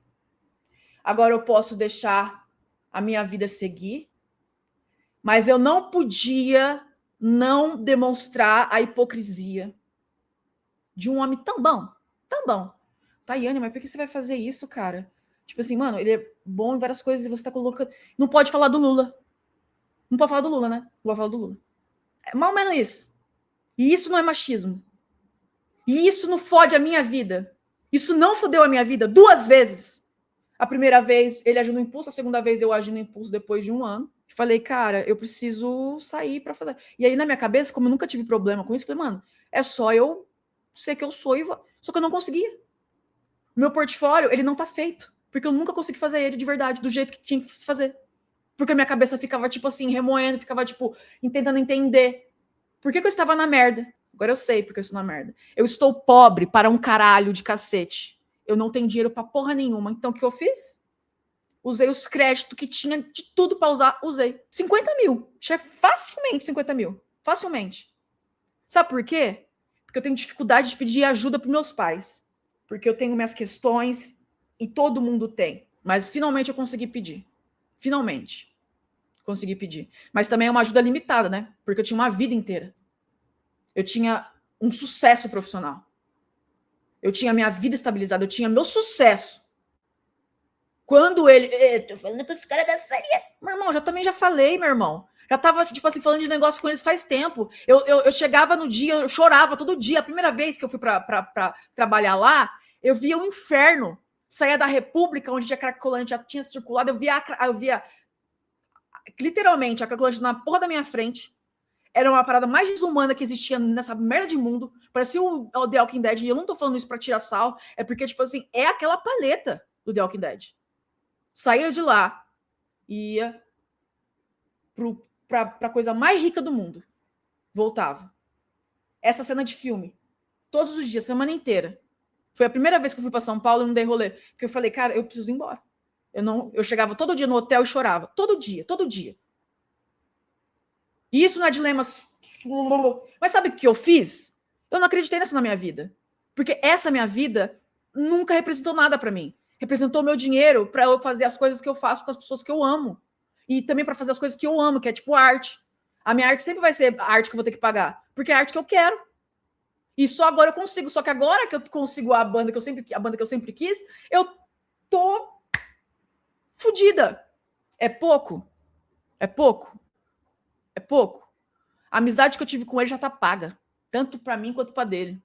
Agora eu posso deixar a minha vida seguir. Mas eu não podia não demonstrar a hipocrisia de um homem tão bom. Tão bom. Tayane, mas por que você vai fazer isso, cara? Tipo assim, mano, ele é bom em várias coisas e você tá colocando... Não pode falar do Lula. Não pode falar do Lula, né? Não pode falar do Lula. É mais ou menos isso. E isso não é machismo. E isso não fode a minha vida. Isso não fodeu a minha vida 2 vezes. A primeira vez ele agiu no impulso, a segunda vez eu agi no impulso depois de 1 ano. Falei, cara, eu preciso sair para fazer. E aí na minha cabeça, como eu nunca tive problema com isso, falei, mano, é só eu ser que eu sou. Só que eu não conseguia. Meu portfólio, ele não tá feito. Porque eu nunca consegui fazer ele de verdade, do jeito que tinha que fazer. Porque a minha cabeça ficava, tipo assim, remoendo, ficava, tipo, tentando entender. Por que eu estava na merda? Agora eu sei porque eu estou na merda. Eu estou pobre para um caralho de cacete. Eu não tenho dinheiro pra porra nenhuma. Então o que eu fiz? Usei os créditos que tinha de tudo pra usar. Usei. 50 mil. Facilmente 50 mil. Facilmente. Sabe por quê? Porque eu tenho dificuldade de pedir ajuda pros meus pais. Porque eu tenho minhas questões e todo mundo tem. Mas finalmente eu consegui pedir. Finalmente. Consegui pedir. Mas também é uma ajuda limitada, né? Porque eu tinha uma vida inteira. Eu tinha um sucesso profissional. Eu tinha minha vida estabilizada, eu tinha meu sucesso. Quando ele... Tô falando com os caras da faria. Meu irmão, também já falei, meu irmão. Já tava, tipo assim, falando de negócio com eles faz tempo. Eu chegava no dia, eu chorava todo dia. A primeira vez que eu fui pra trabalhar lá, eu via um inferno. Saía da República, onde a Cracolândia já tinha circulado, eu via literalmente a Cracolândia na porra da minha frente. Era uma parada mais desumana que existia nessa merda de mundo. Parecia o The Walking Dead. E eu não tô falando isso pra tirar sal. É porque, tipo assim, é aquela paleta do The Walking Dead. Saía de lá, ia pra coisa mais rica do mundo. Voltava. Essa cena de filme. Todos os dias, semana inteira. Foi a primeira vez que eu fui para São Paulo e não dei rolê. Porque eu falei, cara, eu preciso ir embora. Eu chegava todo dia no hotel e chorava. Todo dia, todo dia. E isso não é dilemas. Mas sabe o que eu fiz? Eu não acreditei nessa na minha vida. Porque essa minha vida nunca representou nada para mim. Representou meu dinheiro para eu fazer as coisas que eu faço com as pessoas que eu amo. E também para fazer as coisas que eu amo, que é tipo arte. A minha arte sempre vai ser a arte que eu vou ter que pagar. Porque é a arte que eu quero. E só agora eu consigo. Só que agora que eu consigo a banda que eu sempre quis, eu tô fodida. É pouco? É pouco? É pouco? A amizade que eu tive com ele já tá paga. Tanto para mim quanto para dele.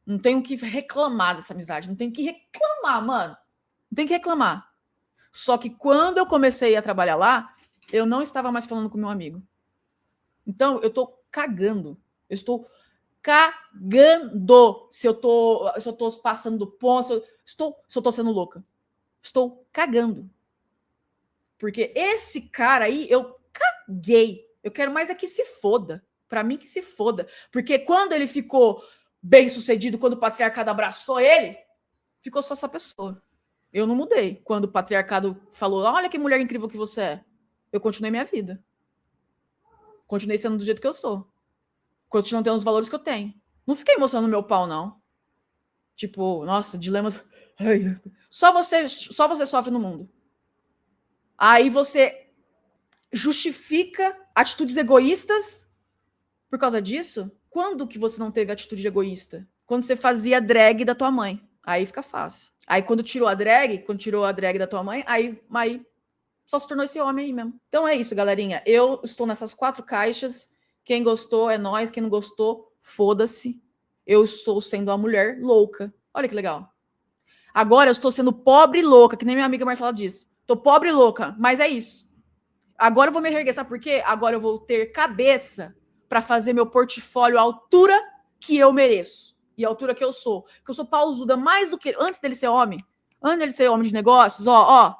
Não tenho que reclamar dessa amizade. Não tenho que reclamar, mano. Não tem que reclamar. Só que quando eu comecei a trabalhar lá, eu não estava mais falando com meu amigo. Então, eu tô cagando. Eu estou cagando se eu tô passando do ponto, se eu tô sendo louca. Estou cagando. Porque esse cara aí, eu caguei. Eu quero mais é que se foda. Pra mim que se foda. Porque quando ele ficou bem sucedido, quando o patriarcado abraçou ele, ficou só essa pessoa. Eu não mudei. Quando o patriarcado falou, olha que mulher incrível que você é, eu continuei minha vida. Continuei sendo do jeito que eu sou. Continuo tendo os valores que eu tenho. Não fiquei mostrando meu pau, não. Tipo, nossa, dilema. Ai, só você sofre no mundo. Aí você justifica atitudes egoístas por causa disso? Quando que você não teve atitude egoísta? Quando você fazia drag da tua mãe. Aí fica fácil. Aí quando tirou a drag da tua mãe, aí só se tornou esse homem aí mesmo. Então é isso, galerinha. Eu estou nessas 4 caixas. Quem gostou é nós. Quem não gostou, foda-se. Eu estou sendo uma mulher louca. Olha que legal. Agora eu estou sendo pobre e louca, que nem minha amiga Marcela disse. Tô pobre e louca, mas é isso. Agora eu vou me reerguer, sabe por quê? Agora eu vou ter cabeça para fazer meu portfólio à altura que eu mereço. E à altura que eu sou. Que eu sou pausuda mais do que... Antes dele ser homem. Antes dele ser homem de negócios, ó.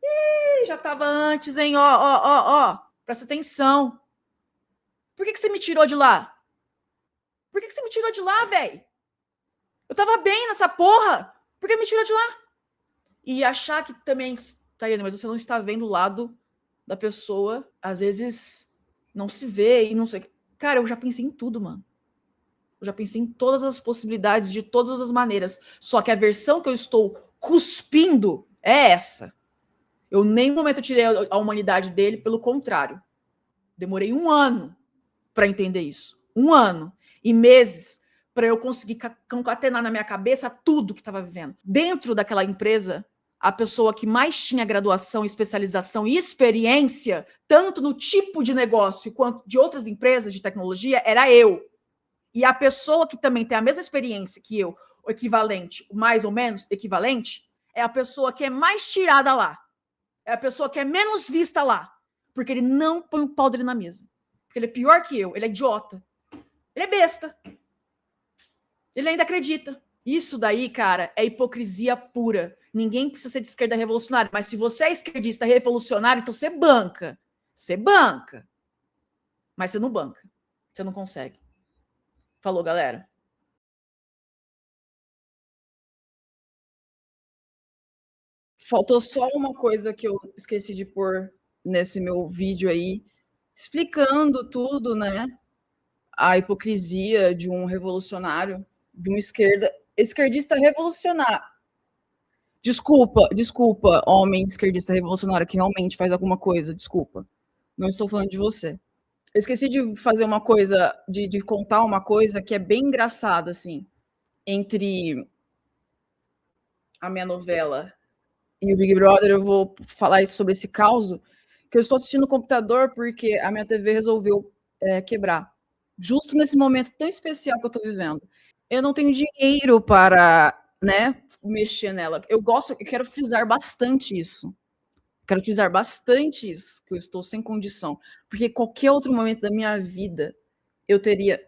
Ih, já tava antes, hein? Ó. Presta atenção. Por que você me tirou de lá? Por que você me tirou de lá, velho? Eu tava bem nessa porra. Por que me tirou de lá? E achar que também... Tayane, mas você não está vendo o lado da pessoa. Às vezes não se vê e não sei... Cara, eu já pensei em tudo, mano. Eu já pensei em todas as possibilidades, de todas as maneiras. Só que a versão que eu estou cuspindo é essa. Eu nem no momento tirei a humanidade dele, pelo contrário. Demorei 1 ano para entender isso. 1 ano. E meses para eu conseguir concatenar na minha cabeça tudo que estava vivendo. Dentro daquela empresa, a pessoa que mais tinha graduação, especialização e experiência, tanto no tipo de negócio quanto de outras empresas de tecnologia, era eu. E a pessoa que também tem a mesma experiência que eu, o equivalente, mais ou menos equivalente, é a pessoa que é mais tirada lá. É a pessoa que é menos vista lá. Porque ele não põe o pau dele na mesa. Porque ele é pior que eu, ele é idiota. Ele é besta. Ele ainda acredita. Isso daí, cara, é hipocrisia pura. Ninguém precisa ser de esquerda revolucionária, mas se você é esquerdista revolucionário, então você banca. Você banca. Mas você não banca. Você não consegue. Falou, galera. Faltou só uma coisa que eu esqueci de pôr nesse meu vídeo aí, explicando tudo, né? A hipocrisia de um revolucionário, de um esquerdista revolucionário. Desculpa, homem esquerdista revolucionário que realmente faz alguma coisa, desculpa. Não estou falando de você. Eu esqueci de fazer uma coisa, de contar uma coisa que é bem engraçada, assim, entre a minha novela e o Big Brother. Eu vou falar sobre esse caos, que eu estou assistindo no computador porque a minha TV resolveu quebrar. Justo nesse momento tão especial que eu estou vivendo. Eu não tenho dinheiro para, né, mexer nela. Eu quero frisar bastante isso. Quero frisar bastante isso, que eu estou sem condição. Porque qualquer outro momento da minha vida, eu teria...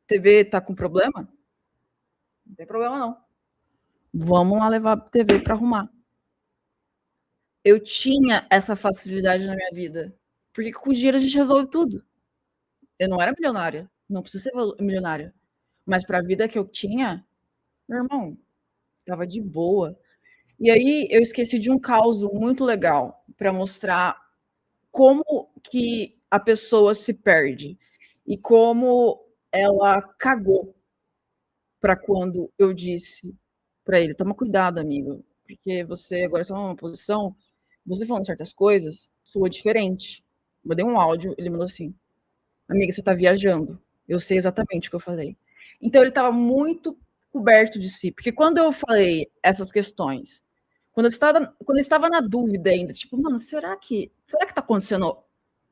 TV tá com problema? Não tem problema, não. Vamos lá levar a TV para arrumar. Eu tinha essa facilidade na minha vida. Porque com dinheiro a gente resolve tudo. Eu não era milionária. Não preciso ser milionária. Mas para a vida que eu tinha, Meu irmão, tava de boa. E aí eu esqueci de um causo muito legal para mostrar como que a pessoa se perde e como ela cagou para quando eu disse para ele: "Toma cuidado, amigo, porque você agora está numa posição, você falando certas coisas, soa diferente". Mandei um áudio, ele mandou assim: "Amiga, você tá viajando". Eu sei exatamente o que eu falei. Então ele estava muito coberto de si, porque quando eu falei essas questões, quando eu estava na dúvida ainda, tipo: "Mano, será que tá acontecendo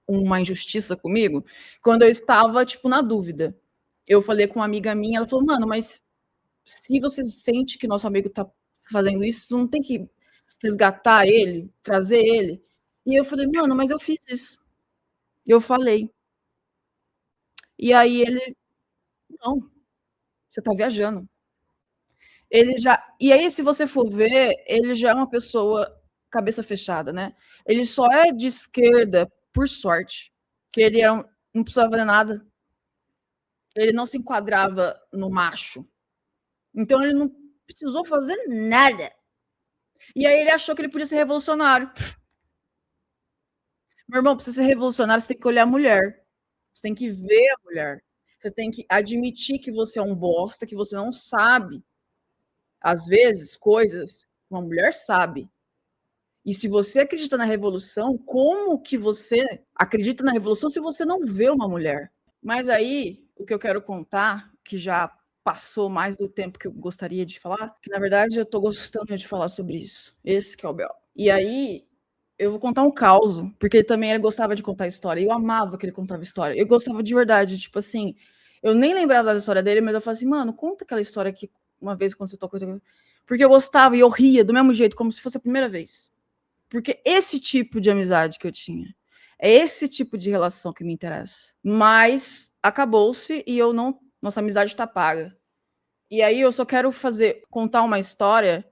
uma injustiça comigo?". Quando eu estava, tipo, na dúvida, eu falei com uma amiga minha, ela falou: "Mano, mas se você sente que nosso amigo tá fazendo isso, você não tem que resgatar ele, trazer ele?". E eu falei: "Mano, mas eu fiz isso". Eu falei. E aí ele: "Não, você tá viajando". Ele já e aí se você for ver, ele já é uma pessoa cabeça fechada, né. Ele só é de esquerda por sorte, que ele era não precisava fazer nada, ele não se enquadrava no macho, então ele não precisou fazer nada. E aí ele achou que ele podia ser revolucionário. Meu irmão, pra você ser revolucionário, você tem que olhar a mulher, você tem que ver a mulher, você tem que admitir que você é um bosta, que você não sabe, às vezes, coisas que uma mulher sabe. E se você acredita na revolução, como que você acredita na revolução se você não vê uma mulher? Mas aí, o que eu quero contar, que já passou mais do tempo que eu gostaria de falar, que na verdade eu tô gostando de falar sobre isso. Esse que é o B.O. E aí, eu vou contar um causo, porque ele também ele gostava de contar história. E eu amava que ele contava história. Eu gostava de verdade, tipo assim, eu nem lembrava da história dele, mas eu falava assim, mano, conta aquela história que uma vez quando você tocou. Porque eu gostava e eu ria do mesmo jeito, como se fosse a primeira vez. Porque esse tipo de amizade que eu tinha, é esse tipo de relação que me interessa. Mas acabou-se e eu não. Nossa amizade tá paga. E aí eu só quero contar uma história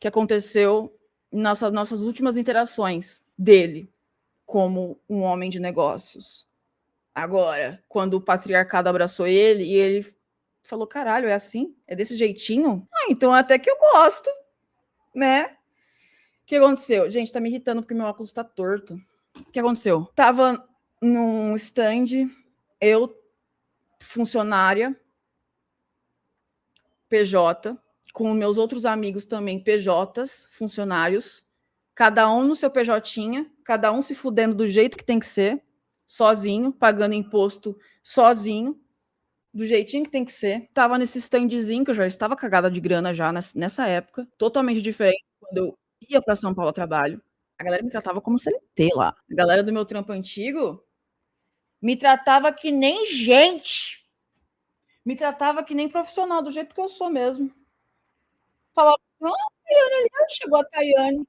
que aconteceu nas nossas últimas interações dele como um homem de negócios. Agora, quando o patriarcado abraçou ele e ele falou: caralho, é assim? É desse jeitinho? Ah, então até que eu gosto, né? O que aconteceu? Gente, tá me irritando porque meu óculos tá torto. O que aconteceu? Tava num stand, eu, funcionária, PJ, com meus outros amigos também PJs, funcionários, cada um no seu PJ, cada um se fudendo do jeito que tem que ser, sozinho, pagando imposto sozinho, do jeitinho que tem que ser. Tava nesse standzinho, que eu já estava cagada de grana já nessa época, totalmente diferente quando eu ia para São Paulo a trabalho. A galera me tratava como CLT lá. A galera do meu trampo antigo me tratava que nem gente. Me tratava que nem profissional, do jeito que eu sou mesmo. Falava assim, chegou a Tayane.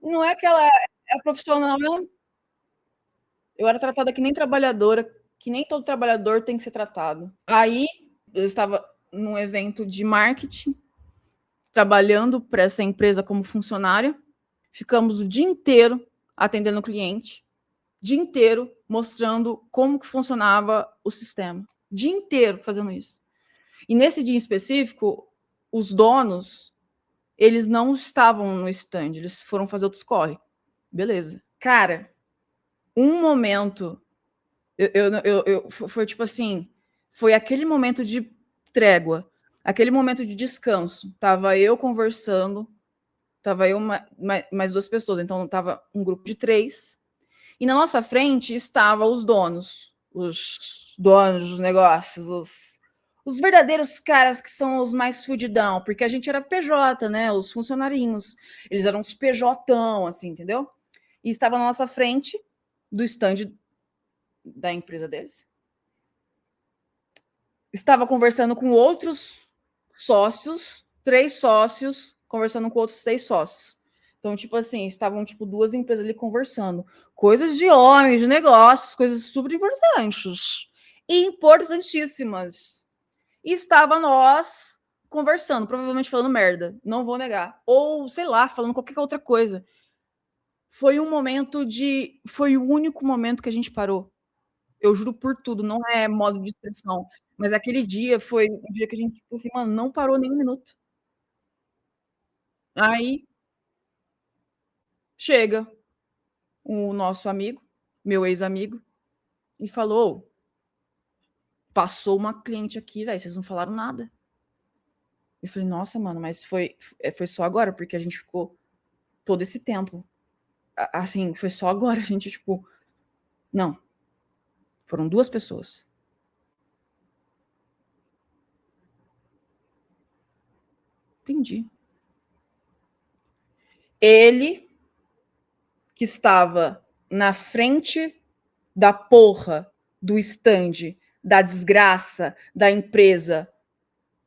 Não é que ela é profissional, não. Eu era tratada que nem trabalhadora, que nem todo trabalhador tem que ser tratado. Aí eu estava num evento de marketing, trabalhando para essa empresa como funcionária. Ficamos o dia inteiro atendendo o cliente, dia inteiro mostrando como que funcionava o sistema. Dia inteiro fazendo isso. E nesse dia em específico, os donos, eles não estavam no stand, eles foram fazer outros corre. Beleza. Cara, um momento, foi tipo assim, foi aquele momento de trégua, aquele momento de descanso. Tava eu conversando, tava eu mais duas pessoas, então tava um grupo de 3, e na nossa frente estavam os donos dos negócios, os verdadeiros caras que são os mais fudidão, porque a gente era PJ, né? Os funcionarinhos. Eles eram os PJão, assim, entendeu? E estava na nossa frente do stand da empresa deles. Estava conversando com outros sócios, 3 sócios, conversando com outros 3 sócios. Então, tipo assim, estavam tipo 2 empresas ali conversando. Coisas de homens, de negócios, coisas super importantes. Importantíssimas. E estava nós conversando, provavelmente falando merda, não vou negar. Ou, sei lá, falando qualquer outra coisa. Foi um momento de. Foi o único momento que a gente parou. Eu juro por tudo, não é modo de expressão. Mas aquele dia foi um dia que a gente, tipo assim, mano, não parou nem um minuto. Aí chega o nosso amigo, meu ex-amigo, e falou: passou uma cliente aqui, velho, vocês não falaram nada. Eu falei, nossa, mano, mas foi só agora, porque a gente ficou todo esse tempo. Assim, foi só agora, a gente, tipo, não. Foram 2 pessoas. Entendi. Ele, que estava na frente da porra do stand, da desgraça, da empresa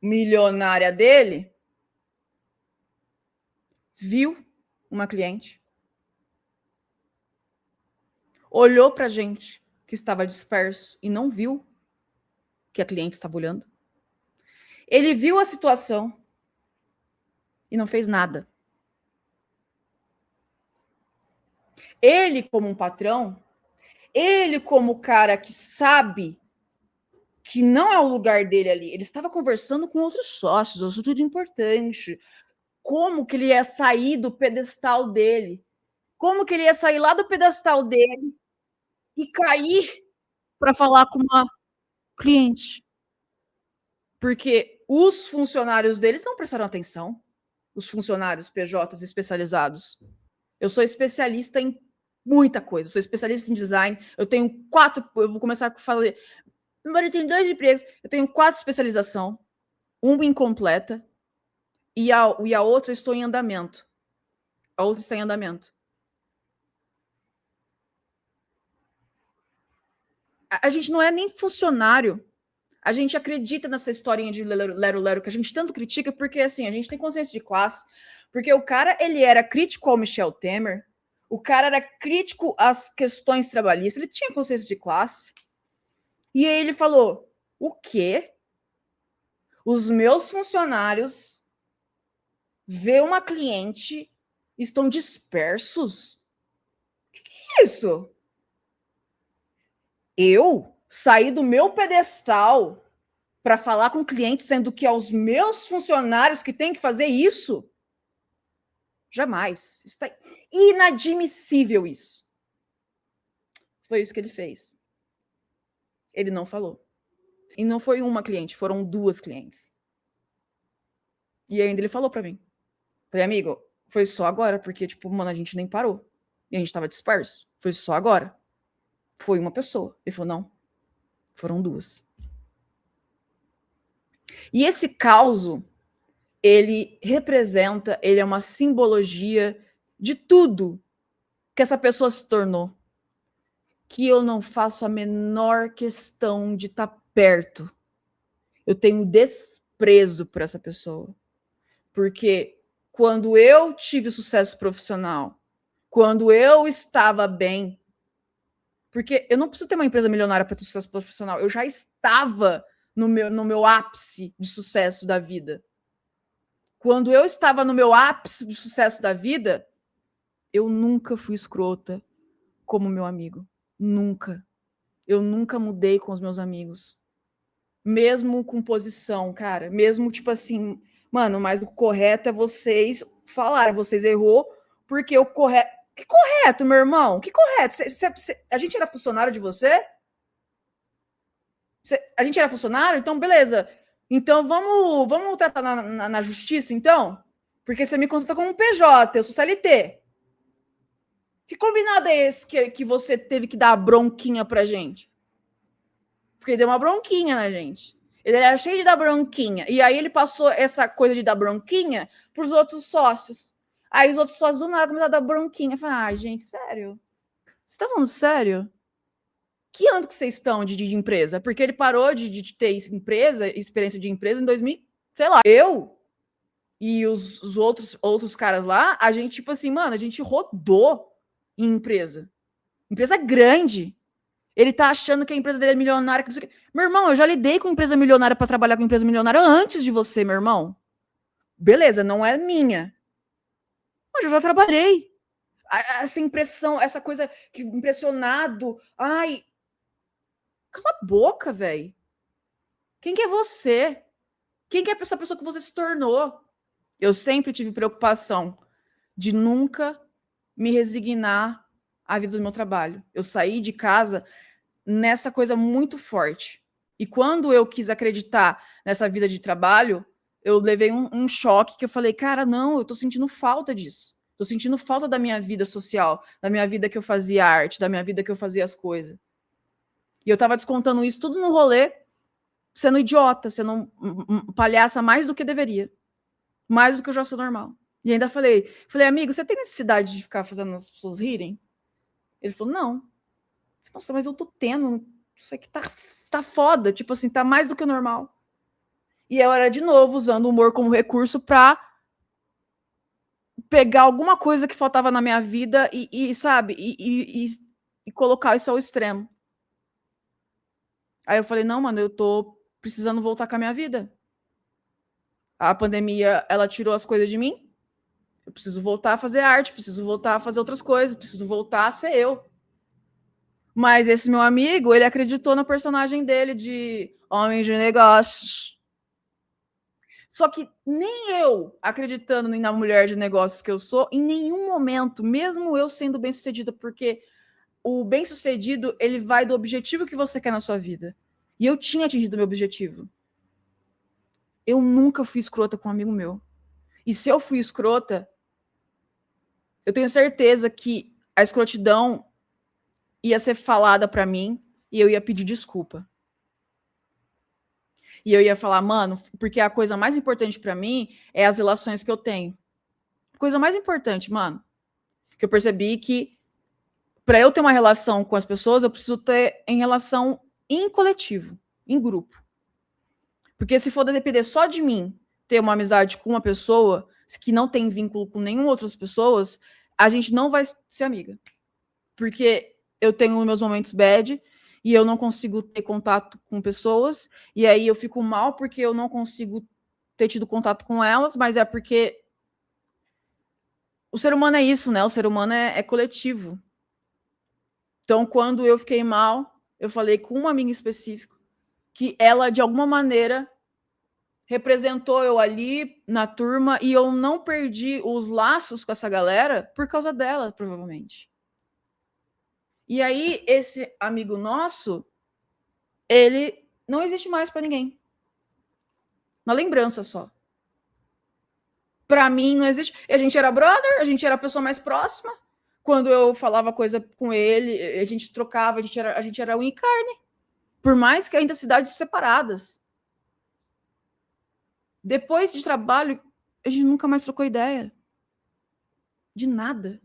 milionária dele, viu uma cliente, olhou pra gente que estava disperso e não viu que a cliente estava olhando. Ele viu a situação e não fez nada. Ele, como um patrão, ele, como cara que sabe que não é o lugar dele ali, ele estava conversando com outros sócios, assunto importante. Como que ele ia sair do pedestal dele? Como que ele ia sair lá do pedestal dele e cair para falar com uma cliente? Porque os funcionários deles não prestaram atenção, os funcionários PJs especializados. Eu sou especialista em muita coisa, eu sou especialista em design, eu tenho 4, eu vou começar a falar, meu marido tem 2 empregos, eu tenho 4 especialização, uma incompleta e a outra estou em andamento. A outra está em andamento. A gente não é nem funcionário. A gente acredita nessa historinha de lero-lero que a gente tanto critica, porque assim, a gente tem consciência de classe, porque o cara, ele era crítico ao Michel Temer, o cara era crítico às questões trabalhistas, ele tinha consciência de classe, e aí ele falou, o quê? Os meus funcionários vê uma cliente, estão dispersos? O que é isso? Eu saí do meu pedestal para falar com o cliente, sendo que aos meus funcionários que têm que fazer isso? Jamais. Isso está inadmissível isso. Foi isso que ele fez. Ele não falou. E não foi uma cliente, foram 2 clientes. E ainda ele falou para mim. Falei, amigo, foi só agora, porque, tipo, mano, a gente nem parou. E a gente tava disperso. Foi só agora. Foi uma pessoa. Ele falou, não, foram 2. E esse caos, ele representa, ele é uma simbologia de tudo que essa pessoa se tornou. Que eu não faço a menor questão de estar perto. Eu tenho desprezo por essa pessoa. Porque quando eu tive sucesso profissional, quando eu estava bem, porque eu não preciso ter uma empresa milionária para ter sucesso profissional, eu já estava no meu ápice de sucesso da vida. Quando eu estava no meu ápice de sucesso da vida, eu nunca fui escrota como meu amigo. Nunca. Eu nunca mudei com os meus amigos. Mesmo com posição, cara. Mesmo tipo assim, mano, mas o correto é vocês falarem, vocês errou, porque o correto. Que correto, meu irmão? Que correto? A gente era funcionário de você? A gente era funcionário? Então, beleza. Então, vamos tratar na justiça, então? Porque você me contratou como PJ, eu sou CLT. Que combinado é esse que você teve que dar a bronquinha pra gente? Porque ele deu uma bronquinha na gente. Ele era cheio de dar bronquinha. E aí ele passou essa coisa de dar bronquinha pros outros sócios. Aí os outros sócios do nada começaram a dar bronquinha. Eu falei, ai, gente, sério? Você tá falando sério? Que ano que vocês estão de empresa? Porque ele parou de ter empresa, experiência de empresa em 2000, sei lá. Eu e os outros caras lá, a gente, tipo assim, mano, a gente rodou em empresa. Empresa grande. Ele tá achando que a empresa dele é milionária. Que meu irmão, eu já lidei com empresa milionária para trabalhar com empresa milionária antes de você, meu irmão. Beleza, não é minha. Mas eu já trabalhei. Essa impressão, essa coisa que impressionado. Ai, cala a boca, velho. Quem que é você? Quem que é essa pessoa que você se tornou? Eu sempre tive preocupação de nunca me resignar à vida do meu trabalho. Eu saí de casa nessa coisa muito forte. E quando eu quis acreditar nessa vida de trabalho, eu levei um choque que eu falei, cara, não, eu tô sentindo falta disso. Tô sentindo falta da minha vida social, da minha vida que eu fazia arte, da minha vida que eu fazia as coisas. E eu tava descontando isso tudo no rolê, sendo idiota, sendo palhaça mais do que deveria. Mais do que eu já sou normal. E ainda falei, amigo, você tem necessidade de ficar fazendo as pessoas rirem? Ele falou, não. Nossa, mas eu tô tendo. Isso aqui tá foda. Tipo assim, tá mais do que normal. E eu era, de novo, usando o humor como recurso pra pegar alguma coisa que faltava na minha vida sabe, e colocar isso ao extremo. Aí eu falei, não, mano, eu tô precisando voltar com a minha vida. A pandemia, ela tirou as coisas de mim. Eu preciso voltar a fazer arte, preciso voltar a fazer outras coisas, preciso voltar a ser eu. Mas esse meu amigo, ele acreditou no personagem dele de homem de negócios. Só que nem eu, acreditando na mulher de negócios que eu sou, em nenhum momento, mesmo eu sendo bem-sucedida, porque o bem-sucedido, ele vai do objetivo que você quer na sua vida. E eu tinha atingido o meu objetivo. Eu nunca fui escrota com um amigo meu. E se eu fui escrota, eu tenho certeza que a escrotidão ia ser falada para mim e eu ia pedir desculpa. E eu ia falar, mano, porque a coisa mais importante para mim é as relações que eu tenho. Coisa mais importante, mano, que eu percebi que para eu ter uma relação com as pessoas, eu preciso ter em relação em coletivo, em grupo. Porque se for depender só de mim ter uma amizade com uma pessoa que não tem vínculo com nenhuma outras pessoas, a gente não vai ser amiga. Porque eu tenho meus momentos bad e eu não consigo ter contato com pessoas, e aí eu fico mal porque eu não consigo ter tido contato com elas, mas é porque o ser humano é isso, né? O ser humano é coletivo. Então, quando eu fiquei mal, eu falei com uma amiga específica que ela, de alguma maneira, representou eu ali na turma e eu não perdi os laços com essa galera por causa dela, provavelmente. E aí, esse amigo nosso, ele não existe mais para ninguém. Na lembrança só. Para mim, não existe. A gente era brother, a gente era a pessoa mais próxima. Quando eu falava coisa com ele, a gente trocava, a gente era unha e carne. Por mais que ainda cidades separadas. Depois de trabalho, a gente nunca mais trocou ideia. De nada.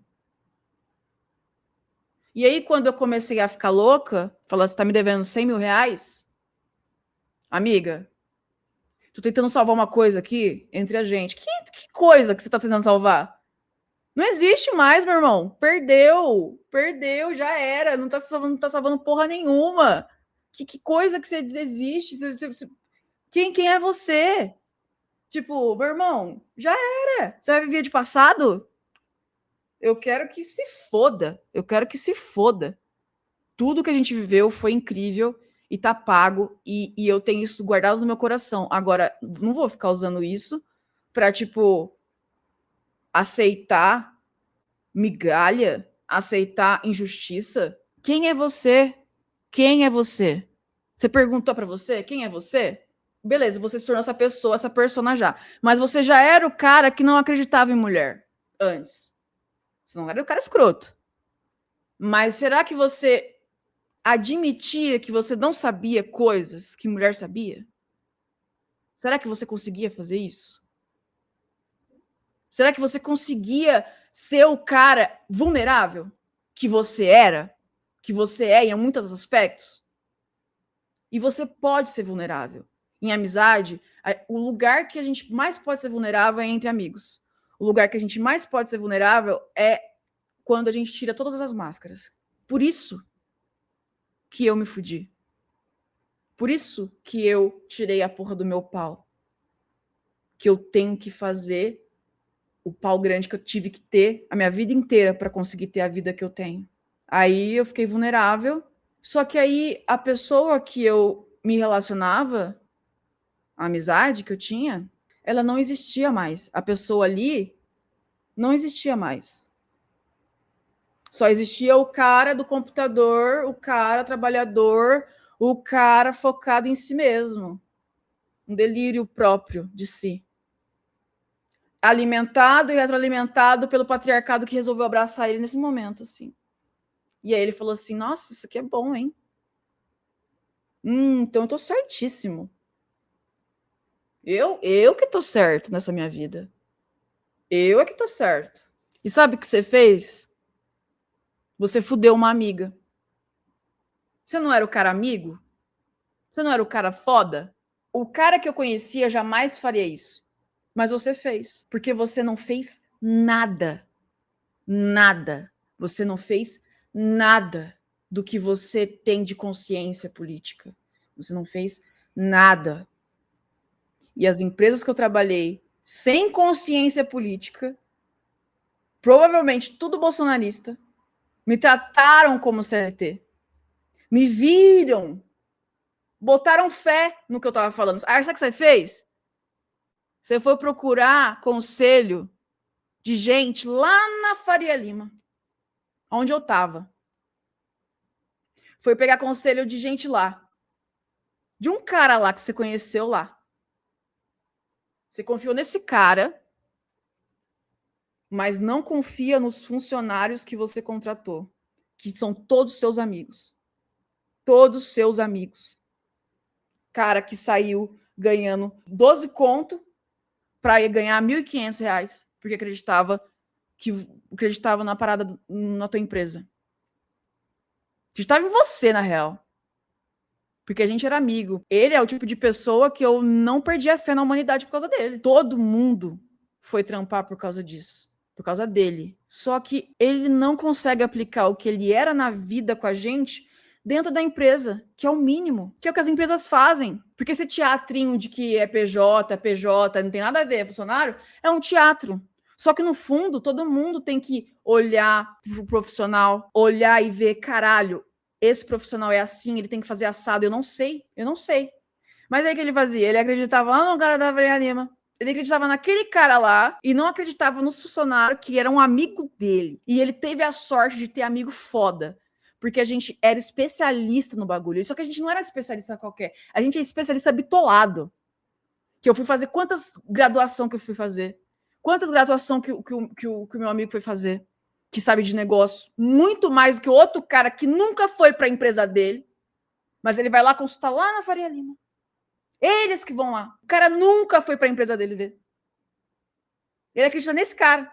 E aí, quando eu comecei a ficar louca, falar, você tá me devendo 100 mil reais? Amiga, tô tentando salvar uma coisa aqui entre a gente. Que coisa que você tá tentando salvar? Não existe mais, meu irmão. Perdeu. Perdeu, já era. Não tá salvando porra nenhuma. Que coisa que você existe? Quem é você? Tipo, meu irmão, já era. Você vai viver de passado? Eu quero que se foda. Eu quero que se foda. Tudo que a gente viveu foi incrível e tá pago. E eu tenho isso guardado no meu coração. Agora, não vou ficar usando isso pra, tipo, aceitar migalha, aceitar injustiça. Quem é você? Quem é você? Você perguntou pra você quem é você? Beleza, você se tornou essa pessoa, essa persona já. Mas você já era o cara que não acreditava em mulher antes. Você não era o cara escroto. Mas será que você admitia que você não sabia coisas que mulher sabia? Será que você conseguia fazer isso? Será que você conseguia ser o cara vulnerável que você era? Que você é em muitos aspectos? E você pode ser vulnerável. Em amizade, o lugar que a gente mais pode ser vulnerável é entre amigos. O lugar que a gente mais pode ser vulnerável é quando a gente tira todas as máscaras. Por isso que eu me fudi. Por isso que eu tirei a porra do meu pau. Que eu tenho que fazer o pau grande que eu tive que ter a minha vida inteira para conseguir ter a vida que eu tenho. Aí eu fiquei vulnerável. Só que aí a pessoa que eu me relacionava a amizade que eu tinha, ela não existia mais. A pessoa ali não existia mais. Só existia o cara do computador, o cara trabalhador, o cara focado em si mesmo. Um delírio próprio de si. Alimentado e retroalimentado pelo patriarcado que resolveu abraçar ele nesse momento, assim. E aí ele falou assim, nossa, isso aqui é bom, hein? Então eu tô certíssimo. Eu que tô certo nessa minha vida. Eu é que tô certo. E sabe o que você fez? Você fudeu uma amiga. Você não era o cara amigo? Você não era o cara foda? O cara que eu conhecia jamais faria isso. Mas você fez. Porque você não fez nada. Nada. Você não fez nada do que você tem de consciência política. Você não fez nada. E as empresas que eu trabalhei sem consciência política, provavelmente tudo bolsonarista, me trataram como CLT. Me viram. Botaram fé no que eu estava falando. Aí sabe o que você fez? Você foi procurar conselho de gente lá na Faria Lima, onde eu estava. Foi pegar conselho de gente lá. De um cara lá que você conheceu lá. Você confiou nesse cara, mas não confia nos funcionários que você contratou, que são todos seus amigos. Todos seus amigos. Cara que saiu ganhando 12 conto para ganhar R$1.500, porque acreditava na parada na tua empresa. Acreditava em você, na real. Porque a gente era amigo. Ele é o tipo de pessoa que eu não perdi a fé na humanidade por causa dele. Todo mundo foi trampar por causa disso. Por causa dele. Só que ele não consegue aplicar o que ele era na vida com a gente dentro da empresa, que é o mínimo. Que é o que as empresas fazem. Porque esse teatrinho de que é PJ, não tem nada a ver, é funcionário, é um teatro. Só que, no fundo, todo mundo tem que olhar pro profissional, olhar e ver, caralho, esse profissional é assim, ele tem que fazer assado. Eu não sei. Mas aí o que ele fazia? Ele acreditava no cara da Faria Lima. Ele acreditava naquele cara lá e não acreditava no funcionário que era um amigo dele. E ele teve a sorte de ter amigo foda. Porque a gente era especialista no bagulho. Só que a gente não era especialista qualquer. A gente é especialista bitolado. Que eu fui fazer quantas graduação que eu fui fazer? Quantas graduação que o meu amigo foi fazer? Que sabe de negócio muito mais do que o outro cara que nunca foi para a empresa dele, mas ele vai lá consultar lá na Faria Lima. Eles que vão lá. O cara nunca foi para a empresa dele ver. Ele acredita nesse cara.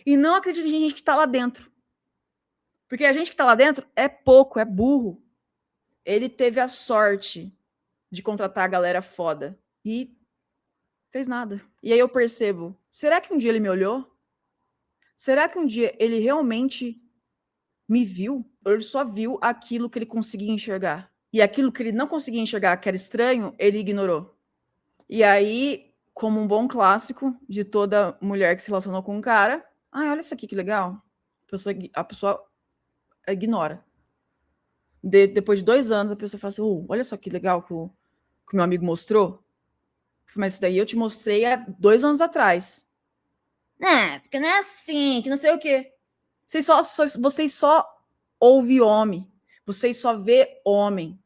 E não acredita em gente que está lá dentro. Porque a gente que está lá dentro é pouco, é burro. Ele teve a sorte de contratar a galera foda. E fez nada. E aí eu percebo, será que um dia ele me olhou? Será que um dia ele realmente me viu? Ou ele só viu aquilo que ele conseguia enxergar? E aquilo que ele não conseguia enxergar, que era estranho, ele ignorou. E aí, como um bom clássico de toda mulher que se relacionou com um cara, olha isso aqui que legal. A pessoa ignora. Depois de 2 anos, a pessoa fala assim, olha só que legal que o meu amigo mostrou. Mas isso daí eu te mostrei há 2 anos atrás. Porque não é assim, que não sei o quê. Vocês só ouvem homem. Vocês só vê homem.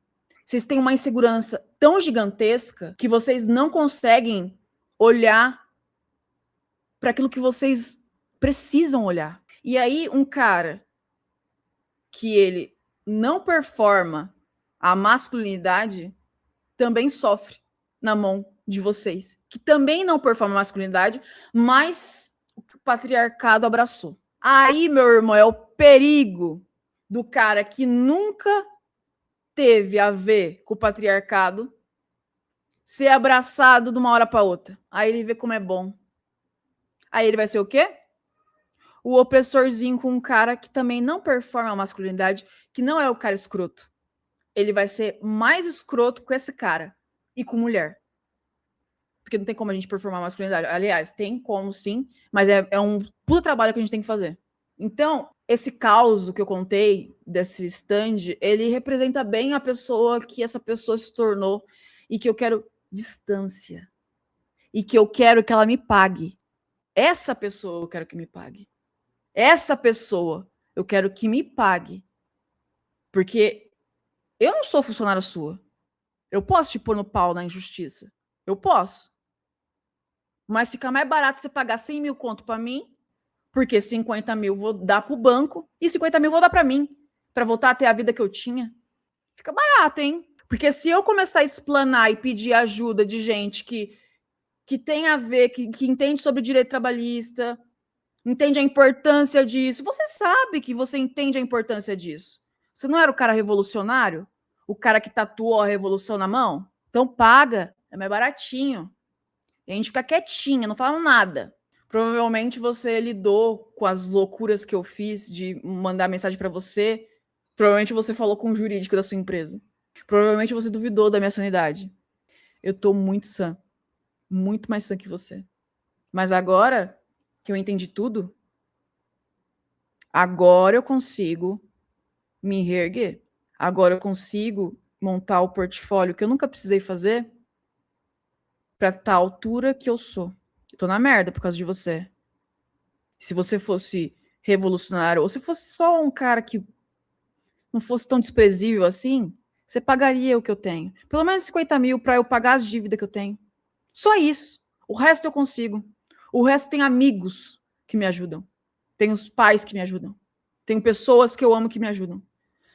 Vocês têm uma insegurança tão gigantesca que vocês não conseguem olhar para aquilo que vocês precisam olhar. E aí, um cara que ele não performa a masculinidade também sofre na mão de vocês, que também não performa a masculinidade, mas o patriarcado abraçou. Aí, meu irmão, é o perigo do cara que nunca teve a ver com o patriarcado ser abraçado de uma hora para outra. Aí ele vê como é bom. Aí ele vai ser o quê? O opressorzinho com um cara que também não performa a masculinidade, que não é o cara escroto. Ele vai ser mais escroto com esse cara e com mulher. Porque não tem como a gente performar a masculinidade. Aliás, tem como sim, mas é um puto trabalho que a gente tem que fazer. Então, esse caos que eu contei desse stand, ele representa bem a pessoa que essa pessoa se tornou e que eu quero distância. E que eu quero que ela me pague. Essa pessoa eu quero que me pague. Essa pessoa eu quero que me pague. Porque eu não sou funcionária sua. Eu posso te pôr no pau na injustiça. Eu posso. Mas fica mais barato você pagar 100 mil conto pra mim, porque 50 mil vou dar pro banco e 50 mil vou dar pra mim, pra voltar a ter a vida que eu tinha. Fica barato, hein? Porque se eu começar a explanar e pedir ajuda de gente que tem a ver, que entende sobre direito trabalhista, entende a importância disso, você sabe que você entende a importância disso. Você não era o cara revolucionário? O cara que tatuou a revolução na mão? Então paga, é mais baratinho. E a gente fica quietinha, não fala nada. Provavelmente você lidou com as loucuras que eu fiz de mandar mensagem para você. Provavelmente você falou com o jurídico da sua empresa. Provavelmente você duvidou da minha sanidade. Eu tô muito sã. Muito mais sã que você. Mas agora que eu entendi tudo, agora eu consigo me reerguer. Agora eu consigo montar o portfólio que eu nunca precisei fazer para estar à altura que eu sou. Eu tô na merda por causa de você. Se você fosse revolucionário, ou se fosse só um cara que não fosse tão desprezível assim, você pagaria o que eu tenho. Pelo menos 50 mil para eu pagar as dívidas que eu tenho. Só isso. O resto eu consigo. O resto tem amigos que me ajudam. Tem os pais que me ajudam. Tenho pessoas que eu amo que me ajudam.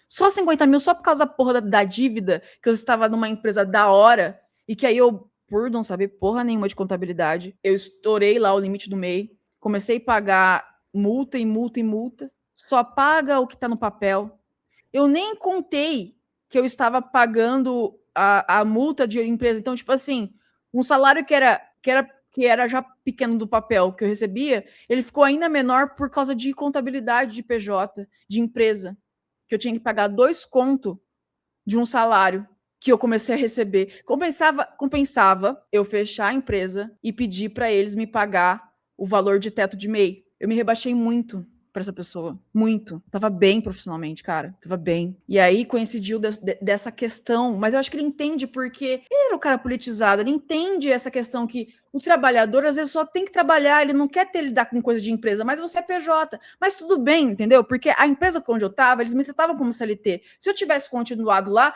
Só 50 mil, só por causa da porra da dívida, que eu estava numa empresa da hora, e que aí eu, por não saber porra nenhuma de contabilidade, eu estourei lá o limite do MEI, comecei a pagar multa e multa e multa, só paga o que está no papel. Eu nem contei que eu estava pagando a multa de empresa. Então, tipo assim, um salário que era já pequeno do papel que eu recebia, ele ficou ainda menor por causa de contabilidade de PJ, de empresa, que eu tinha que pagar 2 contos de um salário que eu comecei a receber. Compensava eu fechar a empresa e pedir para eles me pagar o valor de teto de MEI. Eu me rebaixei muito para essa pessoa. Muito. Tava bem profissionalmente, cara. Tava bem. E aí coincidiu dessa questão. Mas eu acho que ele entende porque ele era um cara politizado. Ele entende essa questão que o trabalhador, às vezes, só tem que trabalhar. Ele não quer lidar com coisa de empresa. Mas você é PJ. Mas tudo bem, entendeu? Porque a empresa onde eu tava, eles me tratavam como CLT. Se eu tivesse continuado lá,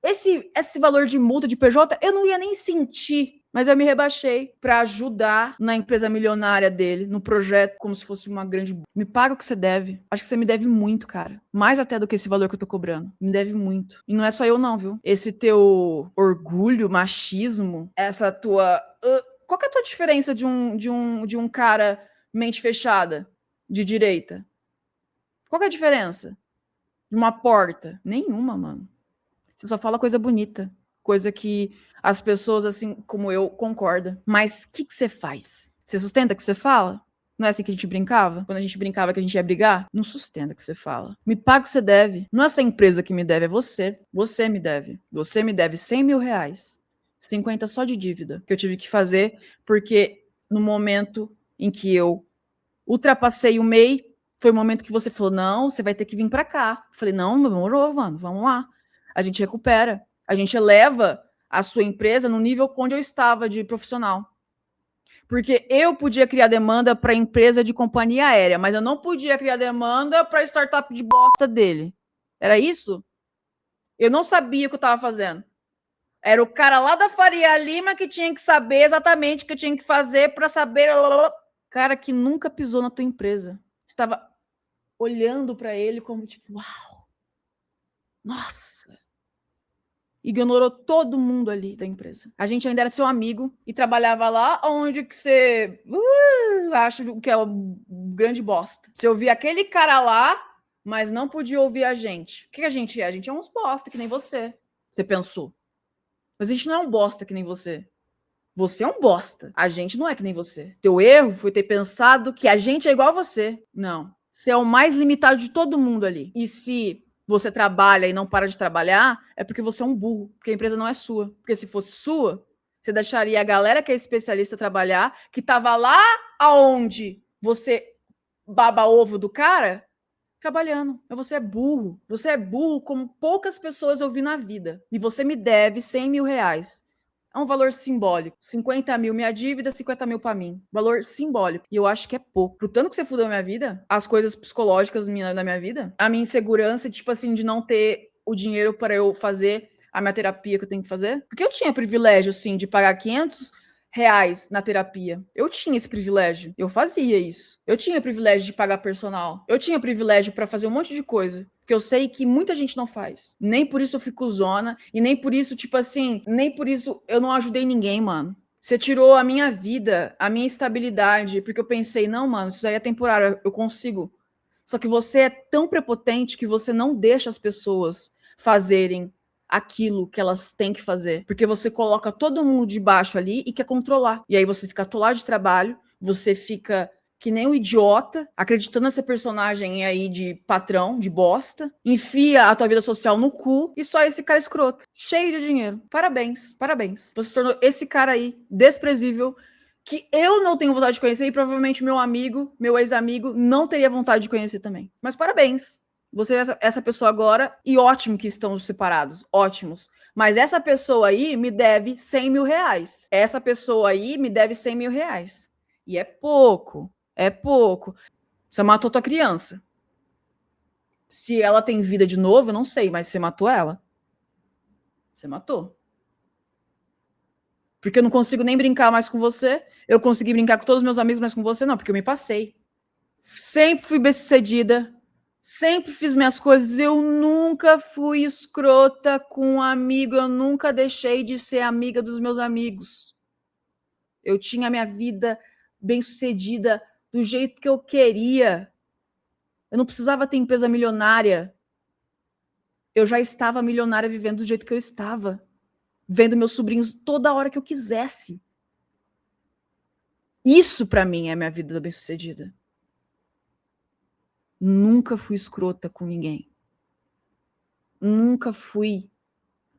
esse valor de multa de PJ, eu não ia nem sentir, mas eu me rebaixei para ajudar na empresa milionária dele, no projeto, como se fosse uma grande... Me paga o que você deve. Acho que você me deve muito, cara. Mais até do que esse valor que eu tô cobrando. Me deve muito. E não é só eu não, viu? Esse teu orgulho, machismo, essa tua... Qual que é a tua diferença de um cara mente fechada, de direita? Qual que é a diferença? De uma porta? Nenhuma, mano. Você só fala coisa bonita, coisa que as pessoas, assim como eu, concordam. Mas o que você faz? Você sustenta o que você fala? Não é assim que a gente brincava? Quando a gente brincava que a gente ia brigar? Não sustenta o que você fala. Me paga o que você deve. Não é essa empresa que me deve, é você. Você me deve. Você me deve 100 mil reais. 50 só de dívida que eu tive que fazer, porque no momento em que eu ultrapassei o MEI, foi o momento que você falou, não, você vai ter que vir para cá. Eu falei, não, demorou, mano, vamos lá. A gente recupera, a gente eleva a sua empresa no nível onde eu estava de profissional. Porque eu podia criar demanda para empresa de companhia aérea, mas eu não podia criar demanda para startup de bosta dele. Era isso? Eu não sabia o que eu estava fazendo. Era o cara lá da Faria Lima que tinha que saber exatamente o que eu tinha que fazer para saber... Cara que nunca pisou na tua empresa. Estava olhando para ele como tipo, uau, nossa. Ignorou todo mundo ali da empresa. A gente ainda era seu amigo e trabalhava lá onde que você acha que é uma grande bosta. Você ouvia aquele cara lá, mas não podia ouvir a gente. O que a gente é? A gente é uns bosta, que nem você. Você pensou. Mas a gente não é um bosta que nem você. Você é um bosta. A gente não é que nem você. Teu erro foi ter pensado que a gente é igual a você. Não. Você é o mais limitado de todo mundo ali. E se você trabalha e não para de trabalhar, é porque você é um burro. Porque a empresa não é sua. Porque se fosse sua, você deixaria a galera que é especialista trabalhar, que estava lá aonde você baba ovo do cara, trabalhando. Mas você é burro. Você é burro como poucas pessoas eu vi na vida. E você me deve 100 mil reais. É um valor simbólico. 50 mil minha dívida, 50 mil pra mim. Valor simbólico. E eu acho que é pouco. Pro tanto que você fudeu a minha vida, as coisas psicológicas da minha vida, a minha insegurança, tipo assim, de não ter o dinheiro para eu fazer a minha terapia que eu tenho que fazer. Porque eu tinha privilégio, assim, de pagar 500 reais na terapia. Eu tinha esse privilégio. Eu fazia isso. Eu tinha privilégio de pagar personal. Eu tinha privilégio para fazer um monte de coisa. Porque eu sei que muita gente não faz. Nem por isso eu fico zona. E nem por isso, tipo assim, nem por isso eu não ajudei ninguém, mano. Você tirou a minha vida, a minha estabilidade, porque eu pensei, não, mano, isso aí é temporário, eu consigo. Só que você é tão prepotente que você não deixa as pessoas fazerem aquilo que elas têm que fazer. Porque você coloca todo mundo de baixo ali e quer controlar. E aí você fica atolado de trabalho, você fica que nem um idiota, acreditando nessa personagem aí de patrão, de bosta, enfia a tua vida social no cu e só esse cara escroto, cheio de dinheiro. Parabéns, parabéns. Você se tornou esse cara aí, desprezível, que eu não tenho vontade de conhecer e provavelmente meu amigo, meu ex-amigo, não teria vontade de conhecer também. Mas parabéns. Você é essa pessoa agora, e ótimo que estão separados, ótimos. Mas essa pessoa aí me deve 100 mil reais. Essa pessoa aí me deve 100 mil reais. E é pouco, é pouco. Você matou tua criança. Se ela tem vida de novo, eu não sei, mas você matou ela. Você matou. Porque eu não consigo nem brincar mais com você. Eu consegui brincar com todos os meus amigos, mas com você não, porque eu me passei. Sempre fui bem-sucedida. Sempre fiz minhas coisas. Eu nunca fui escrota com um amigo. Eu nunca deixei de ser amiga dos meus amigos. Eu tinha a minha vida bem-sucedida do jeito que eu queria. Eu não precisava ter empresa milionária. Eu já estava milionária vivendo do jeito que eu estava. Vendo meus sobrinhos toda hora que eu quisesse. Isso, para mim, é a minha vida bem-sucedida. Nunca fui escrota com ninguém. Nunca fui.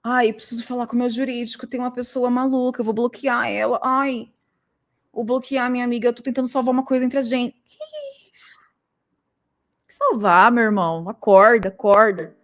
Ai, preciso falar com o meu jurídico. Tem uma pessoa maluca, eu vou bloquear ela. Ai, vou bloquear minha amiga. Eu tô tentando salvar uma coisa entre a gente. Que salvar, meu irmão? Acorda, acorda.